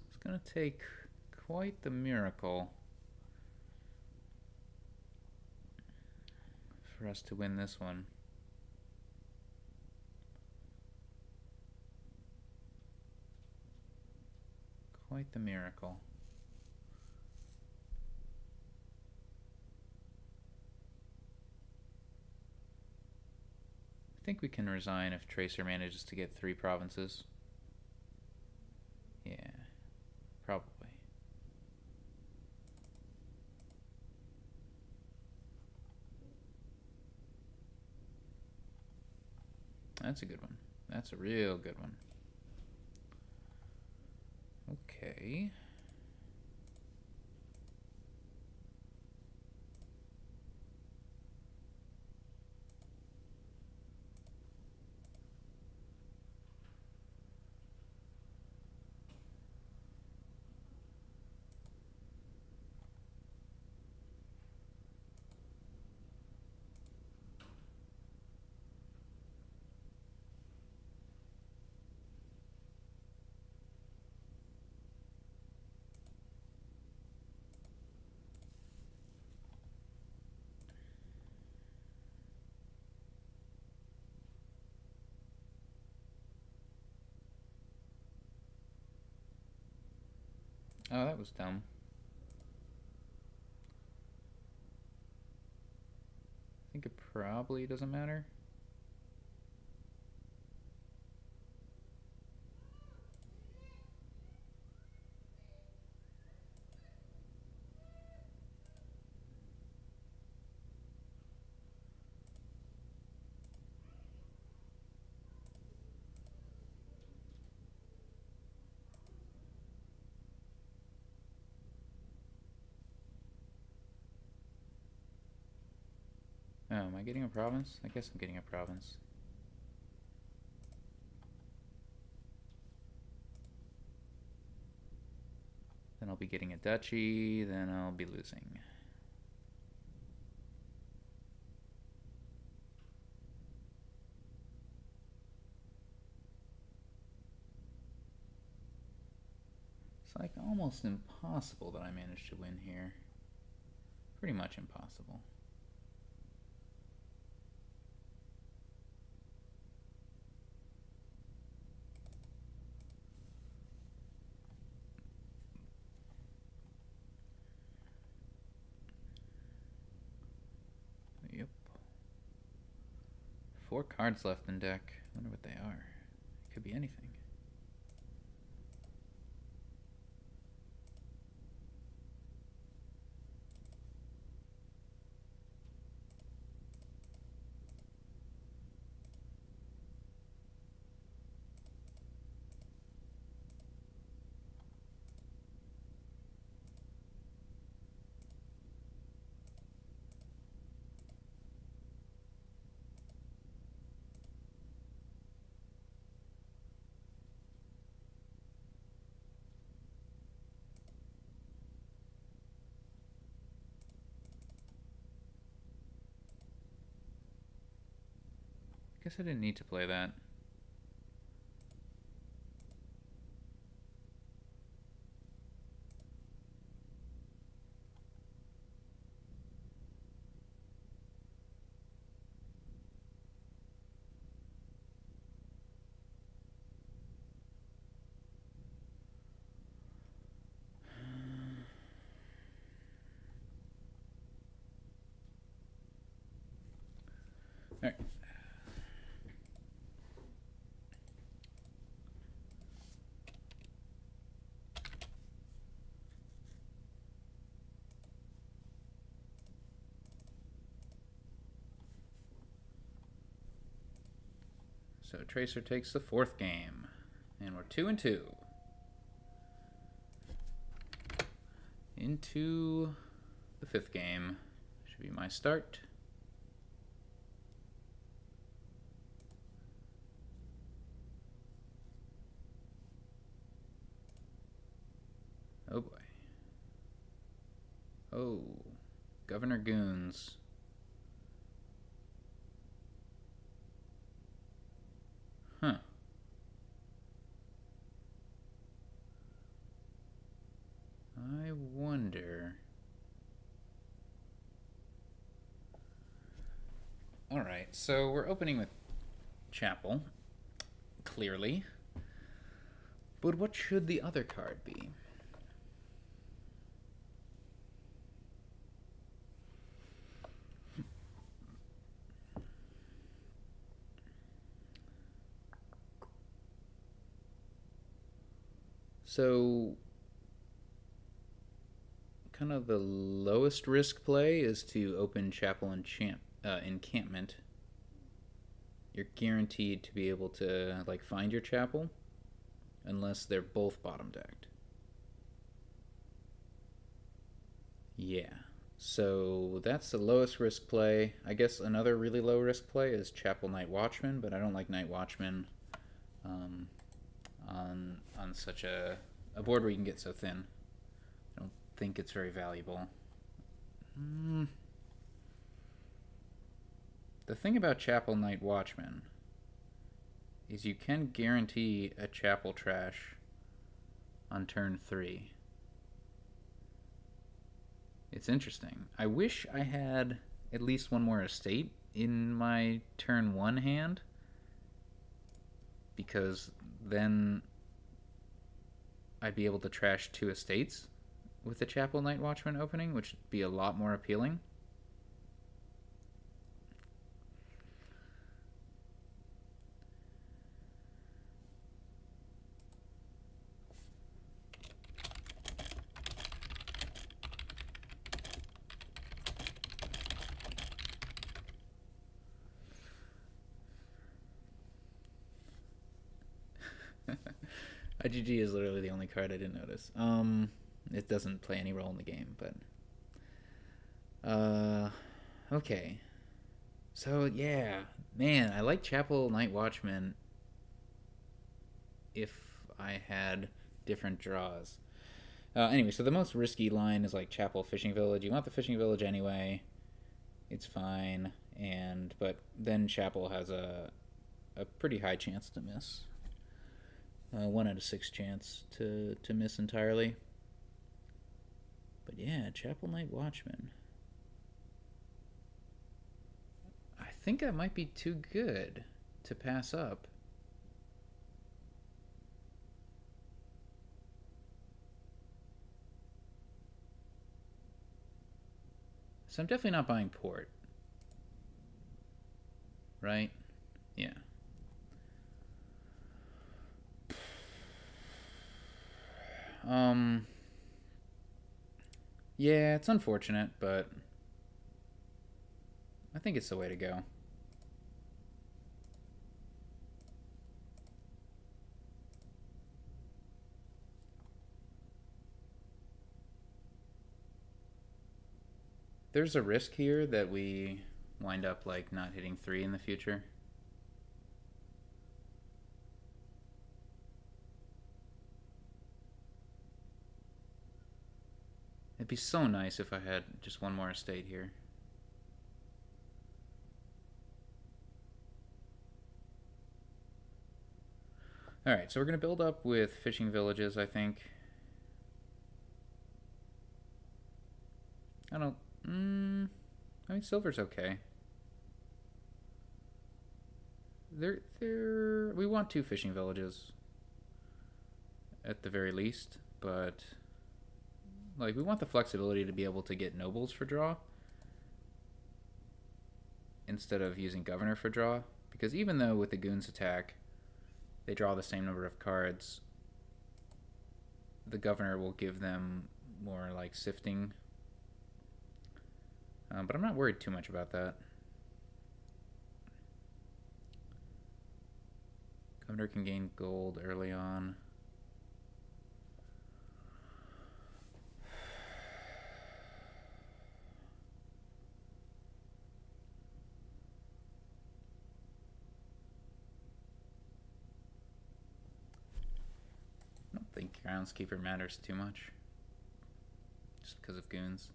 It's gonna take quite the miracle for us to win this one. Quite the miracle. I think we can resign if Tracer manages to get 3 provinces. Yeah, probably. That's a good one. That's a real good one. Okay. Oh, that was dumb. I think it probably doesn't matter. Oh, am I getting a province? I guess I'm getting a province. Then I'll be getting a duchy, then I'll be losing. It's like almost impossible that I managed to win here. Pretty much impossible. Yep. 4 cards left in deck. I wonder what they are. It could be anything. Guess I didn't need to play that. All right. So Tracer takes the 4th game, and we're 2-2. Into the 5th game. Should be my start. Oh boy. Oh, Governor Goons. Huh. I wonder. Alright, so we're opening with Chapel, clearly. But what should the other card be? So, kind of the lowest risk play is to open Chapel and Encampment. You're guaranteed to be able to like find your Chapel unless they're both bottom decked. Yeah. So that's the lowest risk play. I guess another really low risk play is Chapel Night Watchman, but I don't like Night Watchman on such a board where you can get so thin. I don't think it's very valuable. The thing about Chapel Night Watchman is you can guarantee a Chapel trash on turn 3. It's interesting. I wish I had at least one more estate in my turn 1 hand, because then I'd be able to trash 2 estates with the Chapel Night Watchman opening, which would be a lot more appealing. IGG is literally the only card I didn't notice. It doesn't play any role in the game, but okay. So yeah, man, I like Chapel Night Watchman if I had different draws. Anyway, so the most risky line is like Chapel Fishing Village. You want the Fishing Village anyway. It's fine, but then Chapel has a pretty high chance to miss. 1 out of 6 chance to miss entirely. But yeah, Chapel Night Watchman. I think that might be too good to pass up. So I'm definitely not buying Port. Right? Yeah. Yeah, it's unfortunate, but I think it's the way to go. There's a risk here that we wind up like not hitting 3 in the future. It'd be so nice if I had just one more estate here. Alright, so we're going to build up with fishing villages, I think. I don't... I mean, silver's okay. We want 2 fishing villages. At the very least, but... Like, we want the flexibility to be able to get nobles for draw. Instead of using governor for draw. Because even though with the goons attack, they draw the same number of cards, the governor will give them more like sifting. But I'm not worried too much about that. Governor can gain gold early on. I don't think Groundskeeper matters too much. Just because of goons.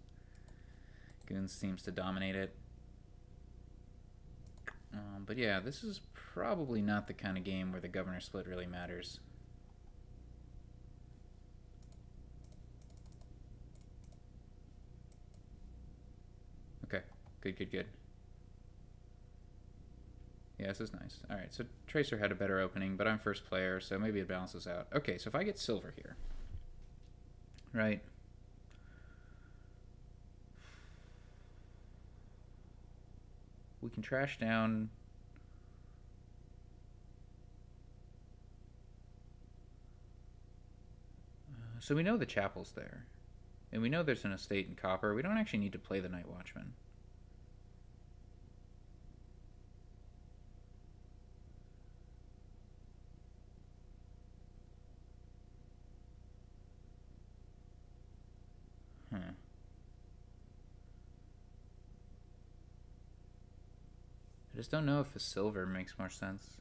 Goons seems to dominate it. But yeah, this is probably not the kind of game where the governor split really matters. Okay, good. Yeah, this is nice. Alright, so Tracer had a better opening, but I'm first player, so maybe it balances out. Okay, so if I get silver here, right? We can trash down... so we know the chapel's there. And we know there's an estate in copper. We don't actually need to play the Night Watchman. Huh. I just don't know if a silver makes more sense.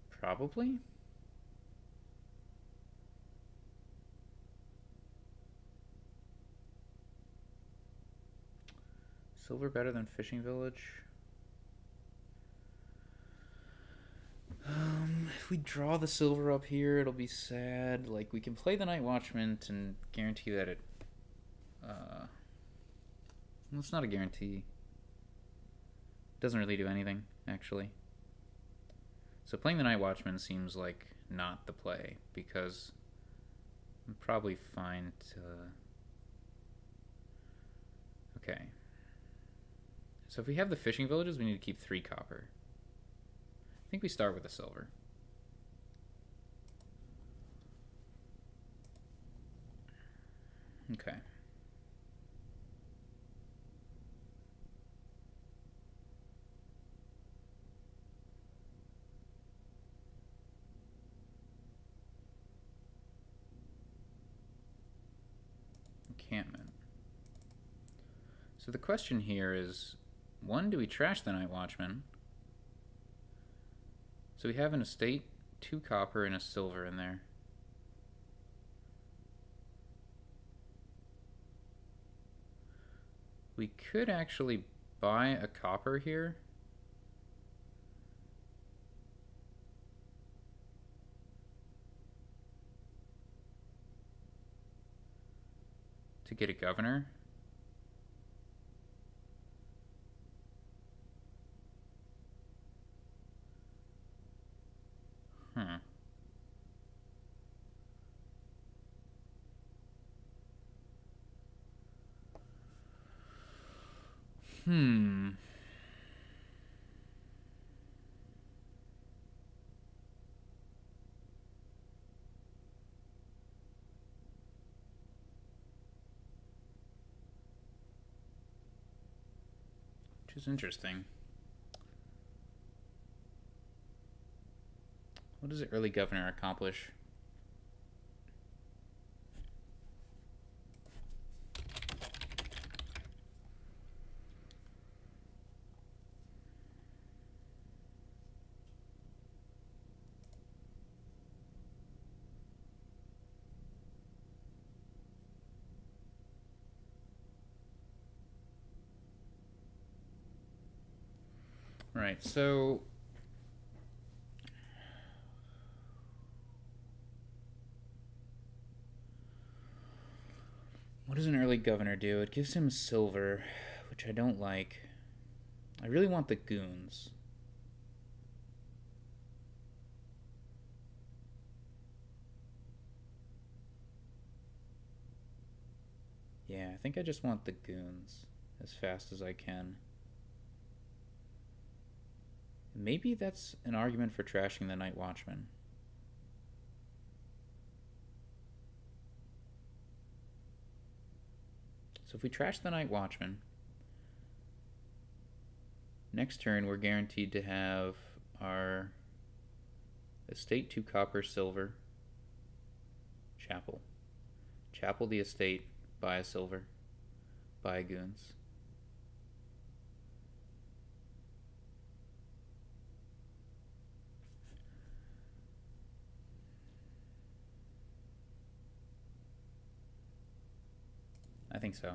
Probably? Silver better than Fishing Village? If we draw the silver up here, it'll be sad. Like, we can play the Night Watchman to guarantee that it... well, it's not a guarantee. It doesn't really do anything, actually. So playing the Night Watchman seems like not the play, because I'm probably fine to... Okay. So if we have the fishing villages, we need to keep 3 copper. I think we start with a silver. Okay. Encampment. So the question here is, 1, do we trash the Night Watchman? So we have an estate, 2 copper, and a silver in there. We could actually buy a copper here. To get a governor. Huh. Which is interesting. What does the early governor accomplish? Right, so What does an early governor do? It gives him silver, which I don't like. I really want the goons. Yeah, I think I just want the goons as fast as I can. Maybe that's an argument for trashing the Night Watchman. So if we trash the Night Watchman, next turn we're guaranteed to have our estate 2 copper silver, chapel. Chapel the estate, buy a silver, buy goons. I think so.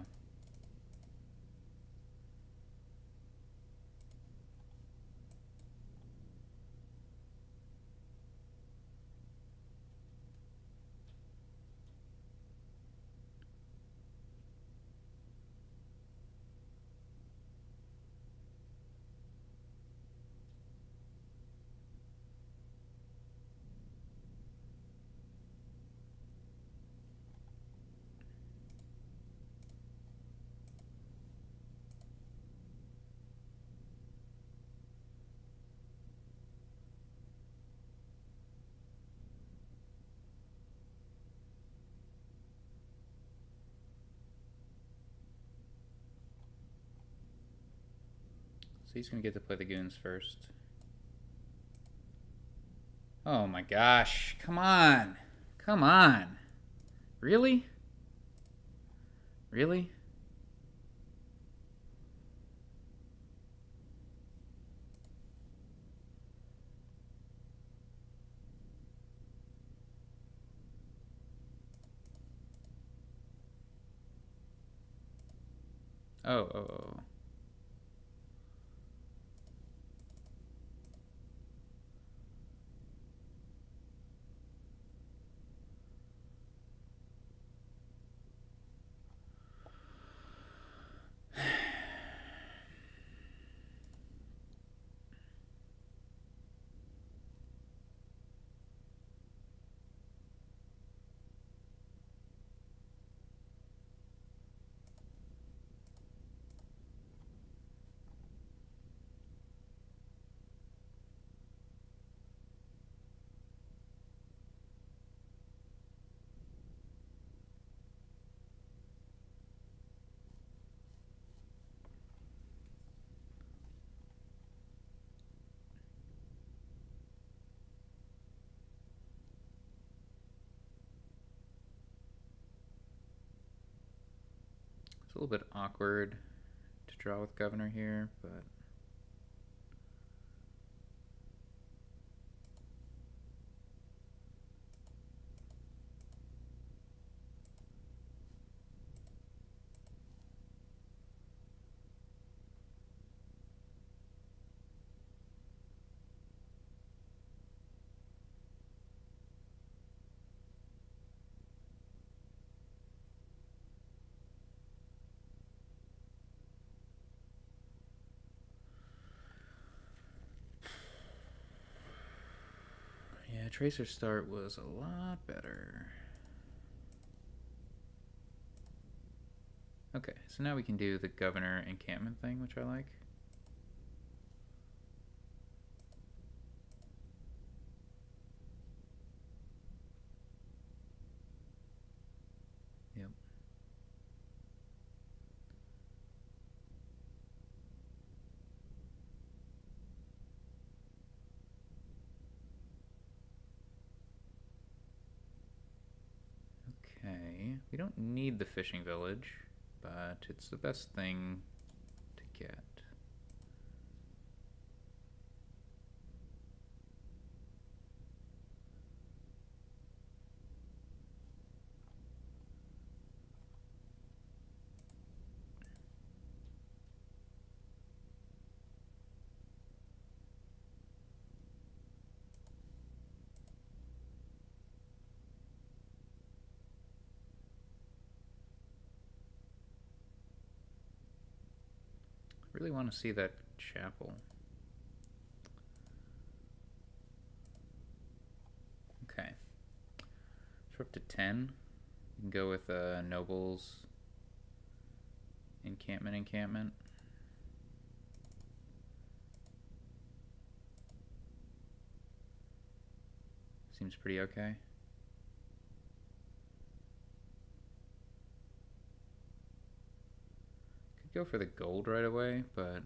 So he's going to get to play the goons first. Oh my gosh. Come on. Come on. Really? Really? Oh. It's a little bit awkward to draw with governor here, but yeah, Tracer start was a lot better. Okay, so now we can do the governor encampment thing, which I like. Yep. Okay, we don't need the fishing village, but it's the best thing to get. really want to see that chapel. Okay. So we're up to 10. You can go with nobles, encampment. Seems pretty okay. Could go for the gold right away, but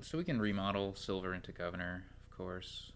so we can remodel silver into governor, of course.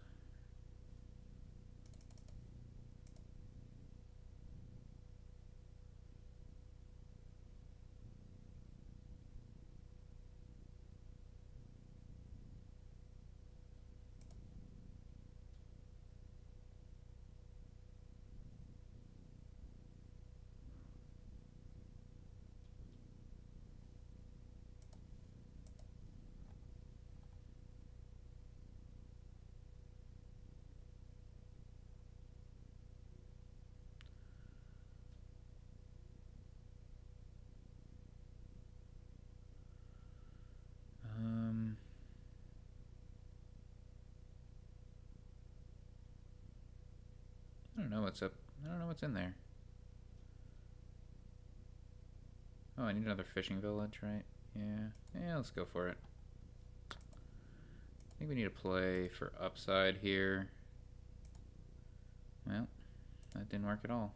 I don't know what's up. I don't know what's in there. Oh, I need another fishing village, right? Yeah, let's go for it. I think we need to play for upside here. Well, that didn't work at all.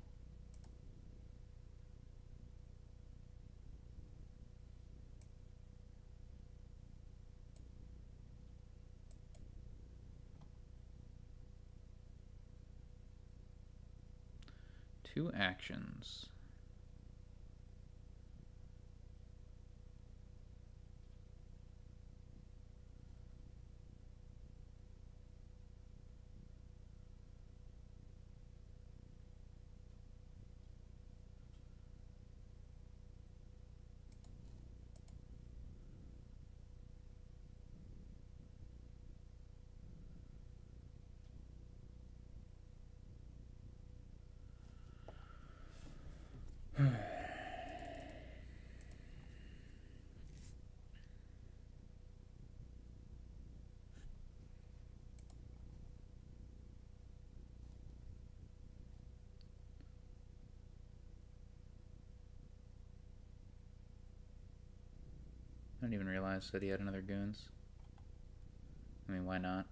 Two actions. I didn't even realize that he had another goons. I mean, why not?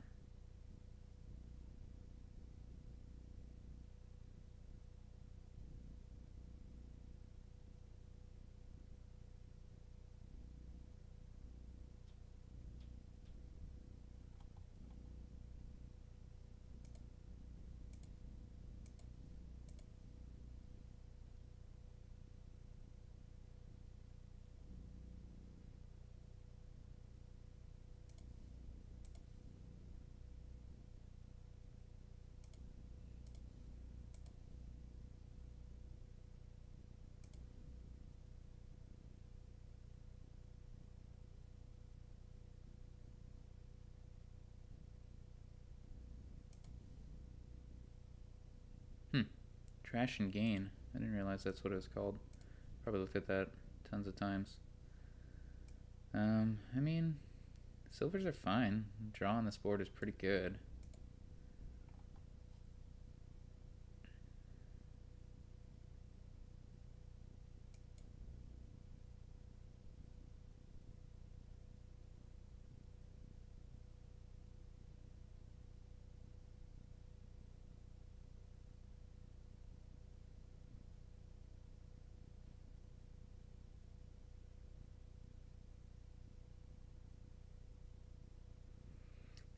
Trash and gain. I didn't realize that's what it was called. Probably looked at that tons of times. I mean, silvers are fine. Draw on this board is pretty good.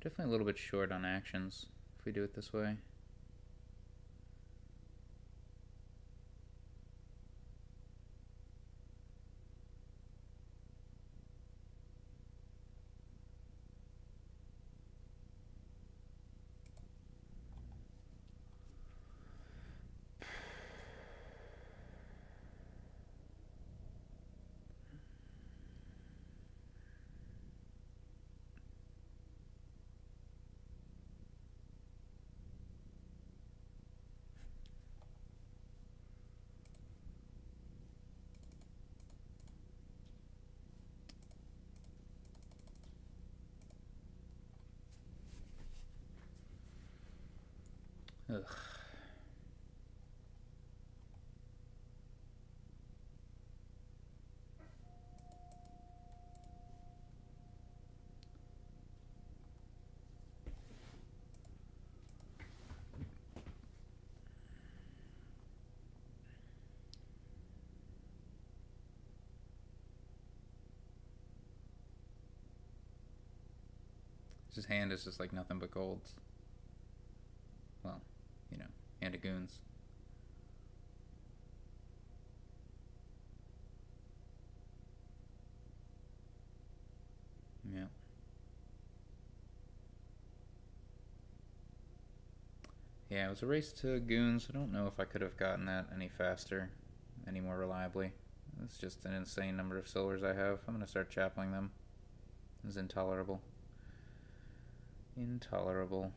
Definitely a little bit short on actions if we do it this way. Ugh. His hand is just like nothing but golds. Well, you know, hand of goons. Yeah. Yeah, it was a race to goons. I don't know if I could have gotten that any faster, any more reliably. It's just an insane number of silvers I have. I'm going to start chapeling them. This is intolerable. Intolerable.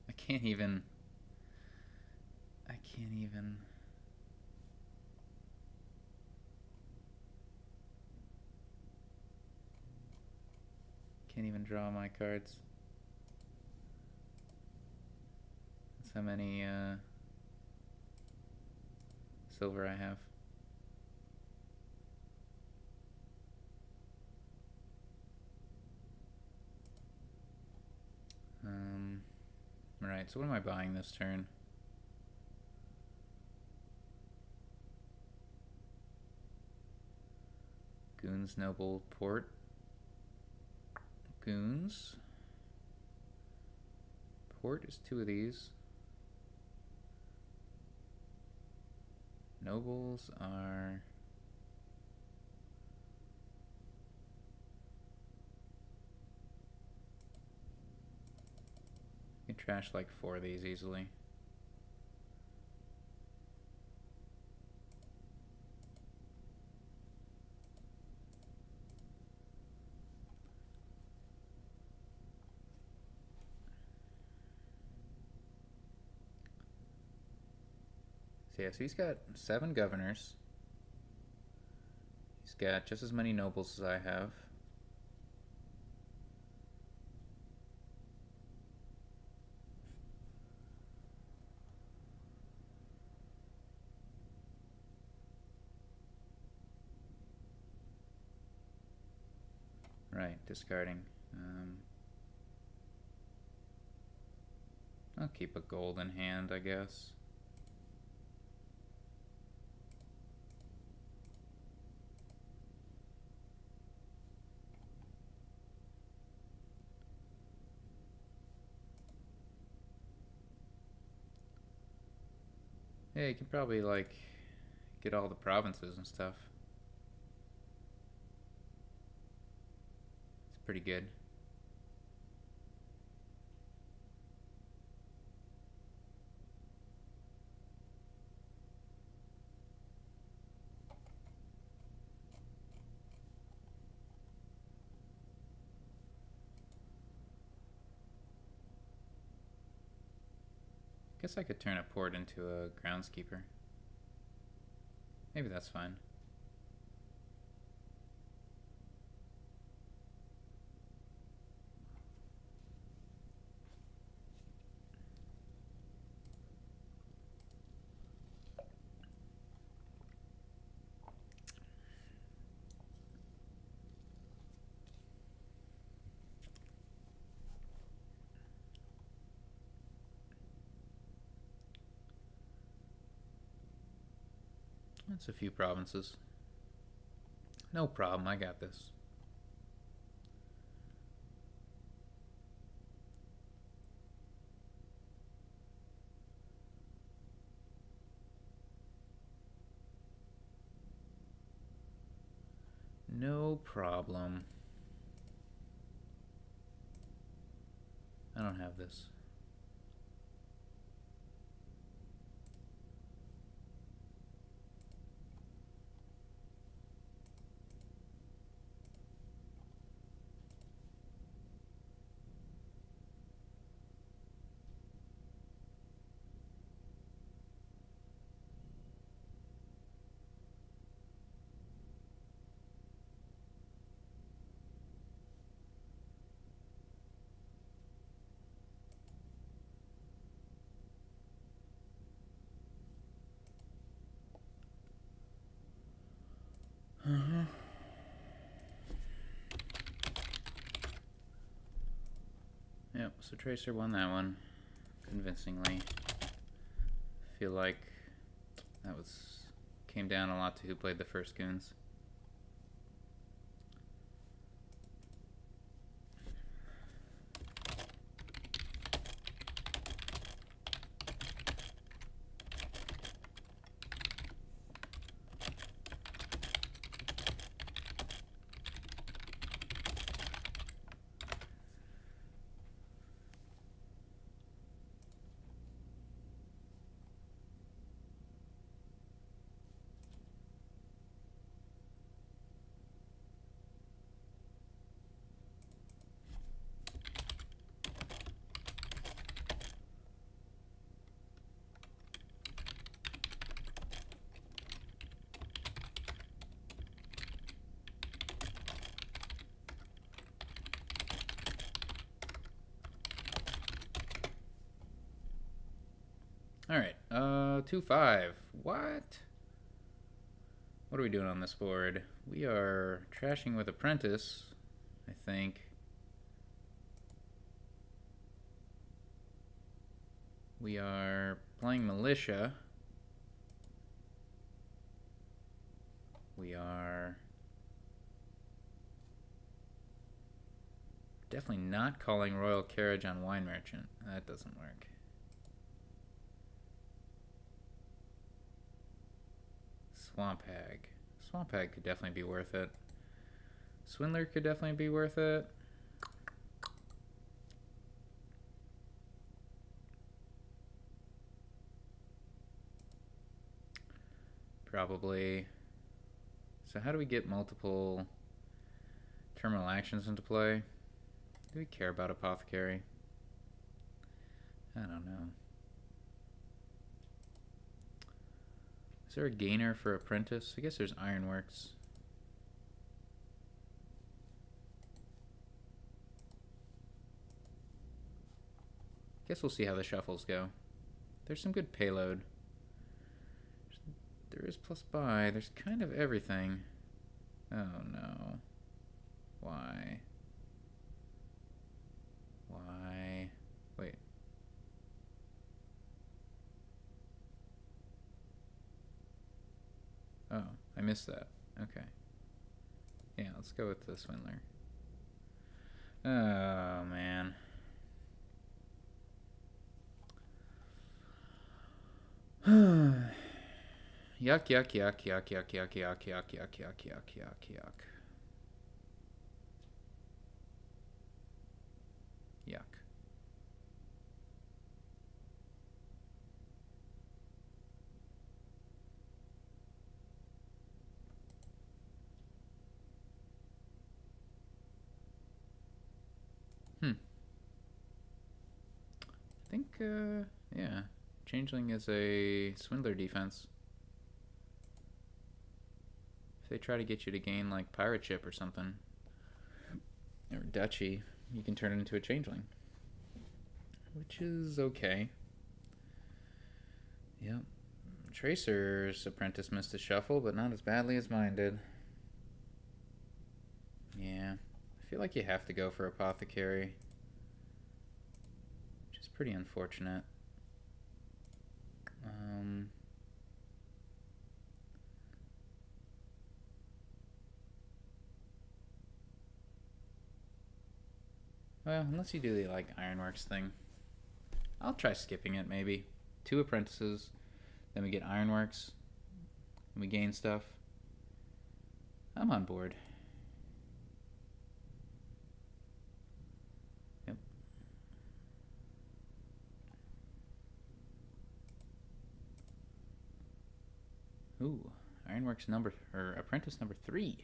I can't even... Can't even draw my cards. That's how many silver I have. Right, so what am I buying this turn? Goons, Noble, Port. Goons. Port is 2 of these. Nobles are... You can trash like 4 of these easily. So yeah, so he's got 7 governors. He's got just as many nobles as I have. Right, discarding. I'll keep a gold in hand, I guess. Yeah, you can probably like get all the provinces and stuff. It's pretty good. Guess I could turn a port into a groundskeeper. Maybe that's fine. That's a few provinces. No problem, I got this. No problem. I don't have this. Yep, so Tracer won that one convincingly. Feel like that came down a lot to who played the first goons. Alright, 2-5. What? What are we doing on this board? We are trashing with Apprentice, I think. We are playing Militia. We are definitely not calling Royal Carriage on Wine Merchant. That doesn't work. Swamp Hag. Swamp Hag could definitely be worth it. Swindler could definitely be worth it. Probably. So how do we get multiple terminal actions into play? Do we care about Apothecary? I don't know. Is there a gainer for Apprentice? I guess there's Ironworks. Guess we'll see how the shuffles go. There's some good payload. There is plus buy. There's kind of everything. Oh no. Why? Why? Wait. Oh, I missed that. Okay. Yeah, let's go with the Swindler. Oh, man. Yuck, yuck, yuck, yuck, yuck, yuck, yuck, yuck, yuck, yuck, yuck, yuck, yuck. Yuck. I think, yeah. Changeling is a Swindler defense. If they try to get you to gain, like, Pirate Ship or something, or Duchy, you can turn it into a Changeling. Which is okay. Yep. Tracer's Apprentice missed a shuffle, but not as badly as mine did. Yeah. I feel like you have to go for Apothecary. Which is pretty unfortunate. Well, unless you do the, like, Ironworks thing. I'll try skipping it, maybe. 2 apprentices. Then we get Ironworks. And we gain stuff. I'm on board. Yep. Ooh, Ironworks apprentice number 3.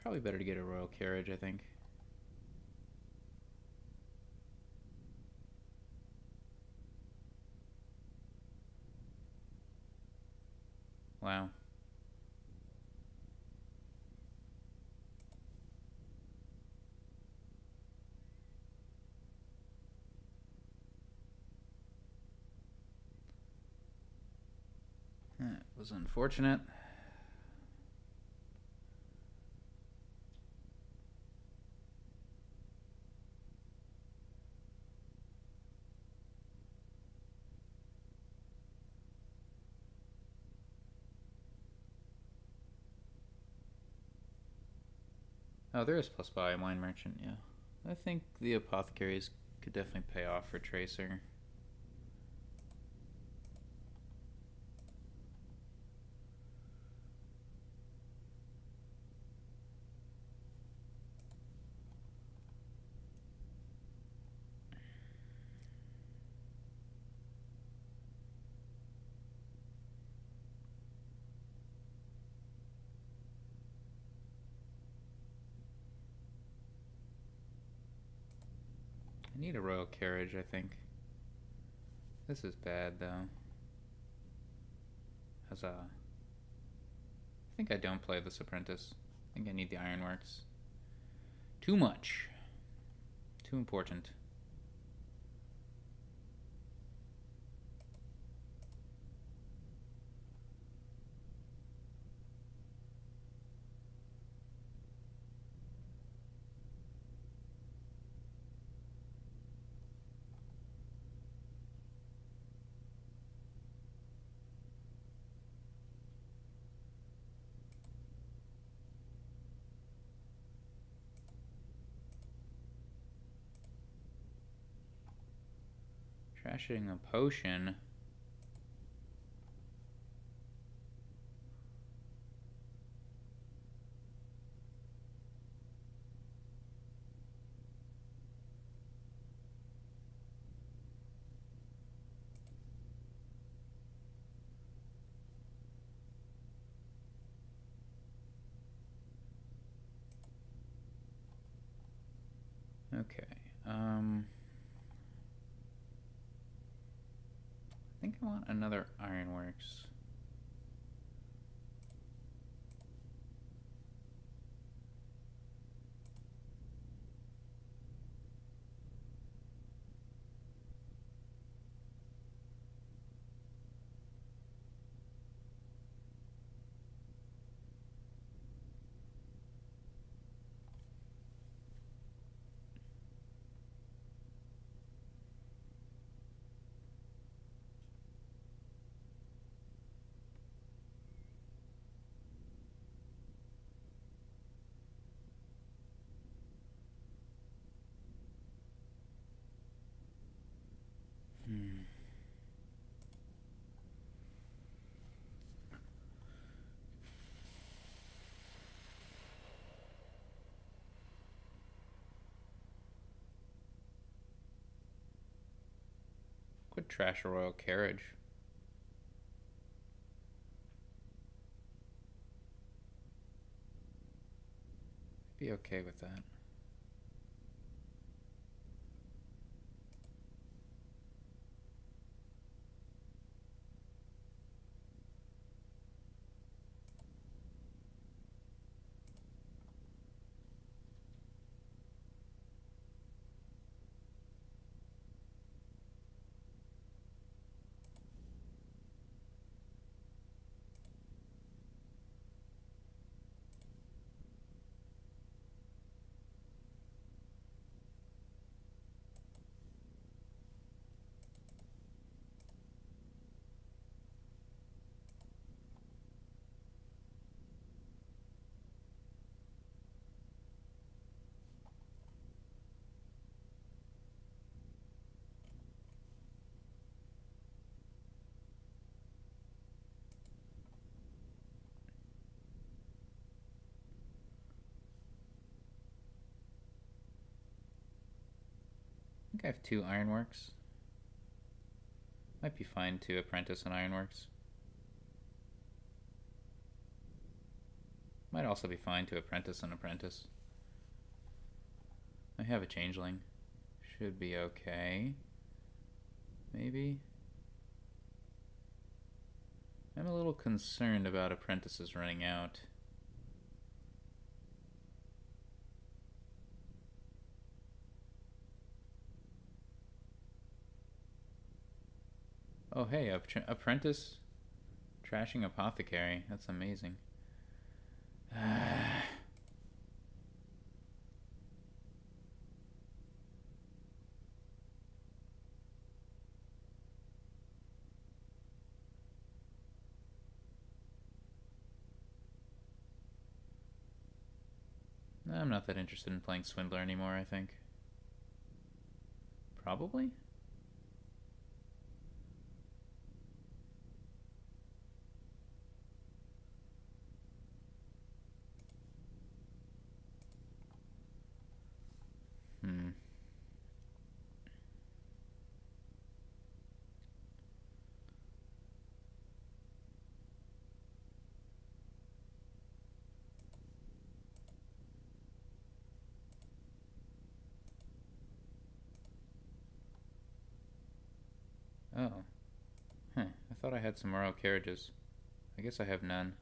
Probably better to get a royal carriage, I think. Wow. That was unfortunate. Oh, there is plus buy wine merchant, yeah. I think the apothecaries could definitely pay off for Tracer. I need a royal carriage, I think. This is bad, though. Huzzah. I think I don't play this apprentice. I think I need the Ironworks. Too much. Too important. Trashing a potion. Okay. I think I want another Ironworks. Could trash a royal carriage. Be okay with that. think I have 2 ironworks. Might be fine to apprentice an ironworks. Might also be fine to apprentice an apprentice. I have a changeling. Should be okay. Maybe. I'm a little concerned about apprentices running out. Oh hey, apprentice trashing apothecary. That's amazing. I'm not that interested in playing Swindler anymore, I think. Probably? Oh. Huh. I thought I had some royal carriages. I guess I have none.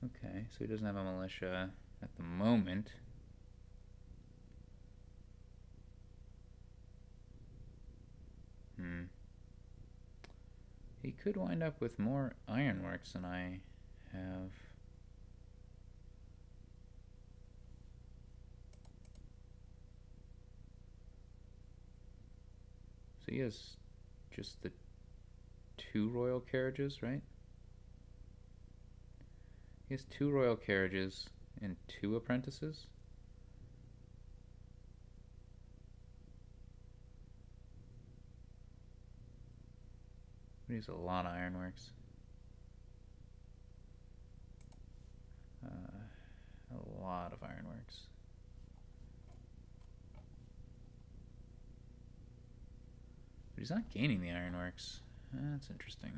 Okay, so he doesn't have a militia at the moment. He could wind up with more ironworks than I have. So he has just the 2 royal carriages, right? He has 2 royal carriages and 2 apprentices. He has a lot of ironworks. A lot of ironworks. But he's not gaining the ironworks. That's interesting.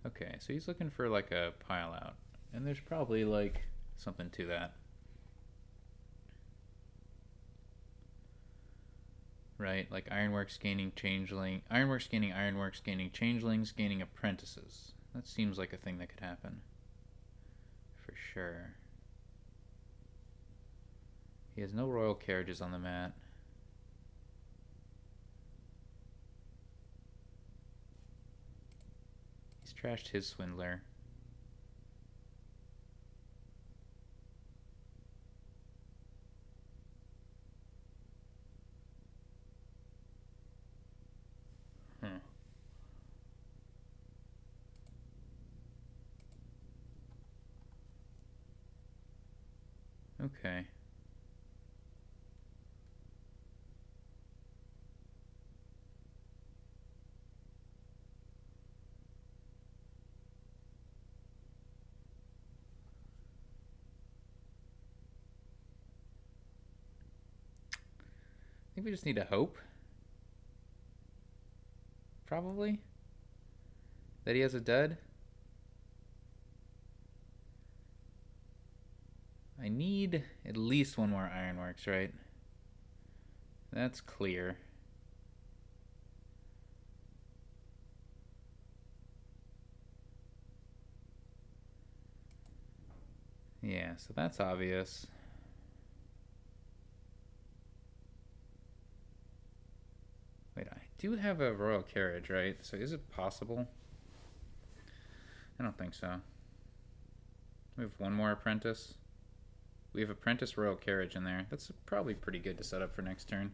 Okay, so he's looking for like a pile out. And there's probably like something to that. Right, like ironworks gaining changeling, ironworks gaining changelings, gaining apprentices. That seems like a thing that could happen. For sure. He has no royal carriages on the mat. He's trashed his swindler. Okay. I think we just need to hope. Probably. That he has a dud. I need at least 1 more ironworks, right? That's clear. Yeah, so that's obvious. Wait, I do have a royal carriage, right? So is it possible? I don't think so. We have 1 more apprentice. We have apprentice royal carriage in there. That's probably pretty good to set up for next turn.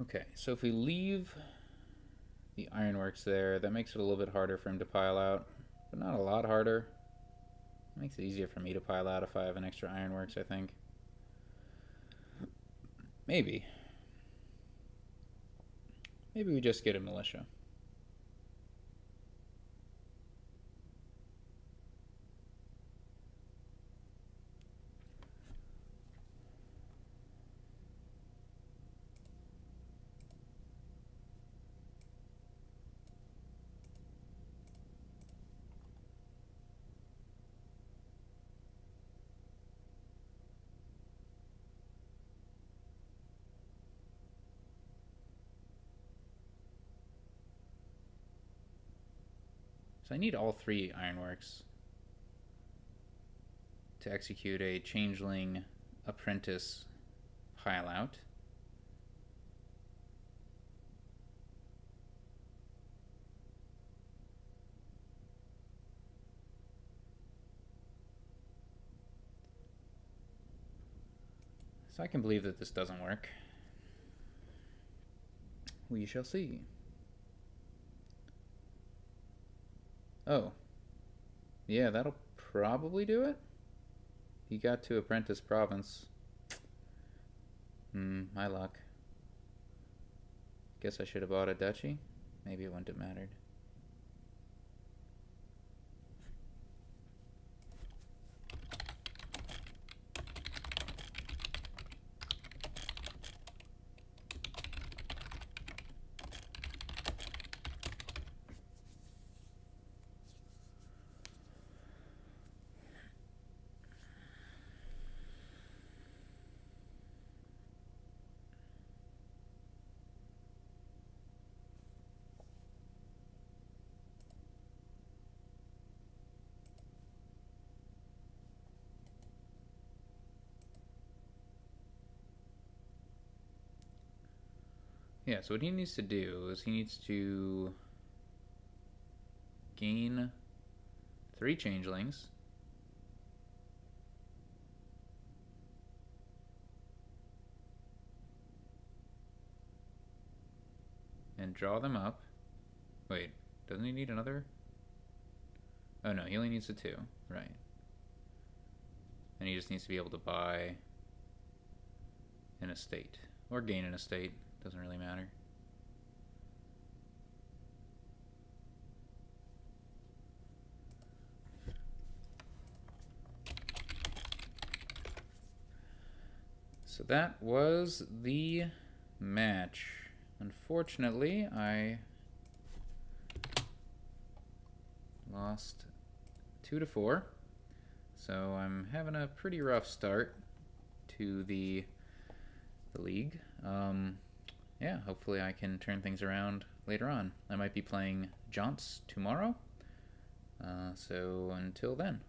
Okay, so if we leave the ironworks there, that makes it a little bit harder for him to pile out, but not a lot harder. It makes it easier for me to pile out if I have an extra ironworks, I think. Maybe. Maybe we just get a militia. So I need all 3 ironworks to execute a changeling apprentice pile out. So I can believe that this doesn't work. We shall see. Oh. Yeah, that'll probably do it. He got to Apprentice Province. My luck. Guess I should have bought a duchy. Maybe it wouldn't have mattered. Yeah, so what he needs to do is he needs to gain 3 changelings. And draw them up. Wait, doesn't he need another? Oh no, he only needs the 2, right. And he just needs to be able to buy an estate. Or gain an estate, doesn't really matter. So that was the match. Unfortunately, I lost 2-4. So I'm having a pretty rough start to the league. Yeah, hopefully I can turn things around later on. I might be playing Jaunts tomorrow. So until then.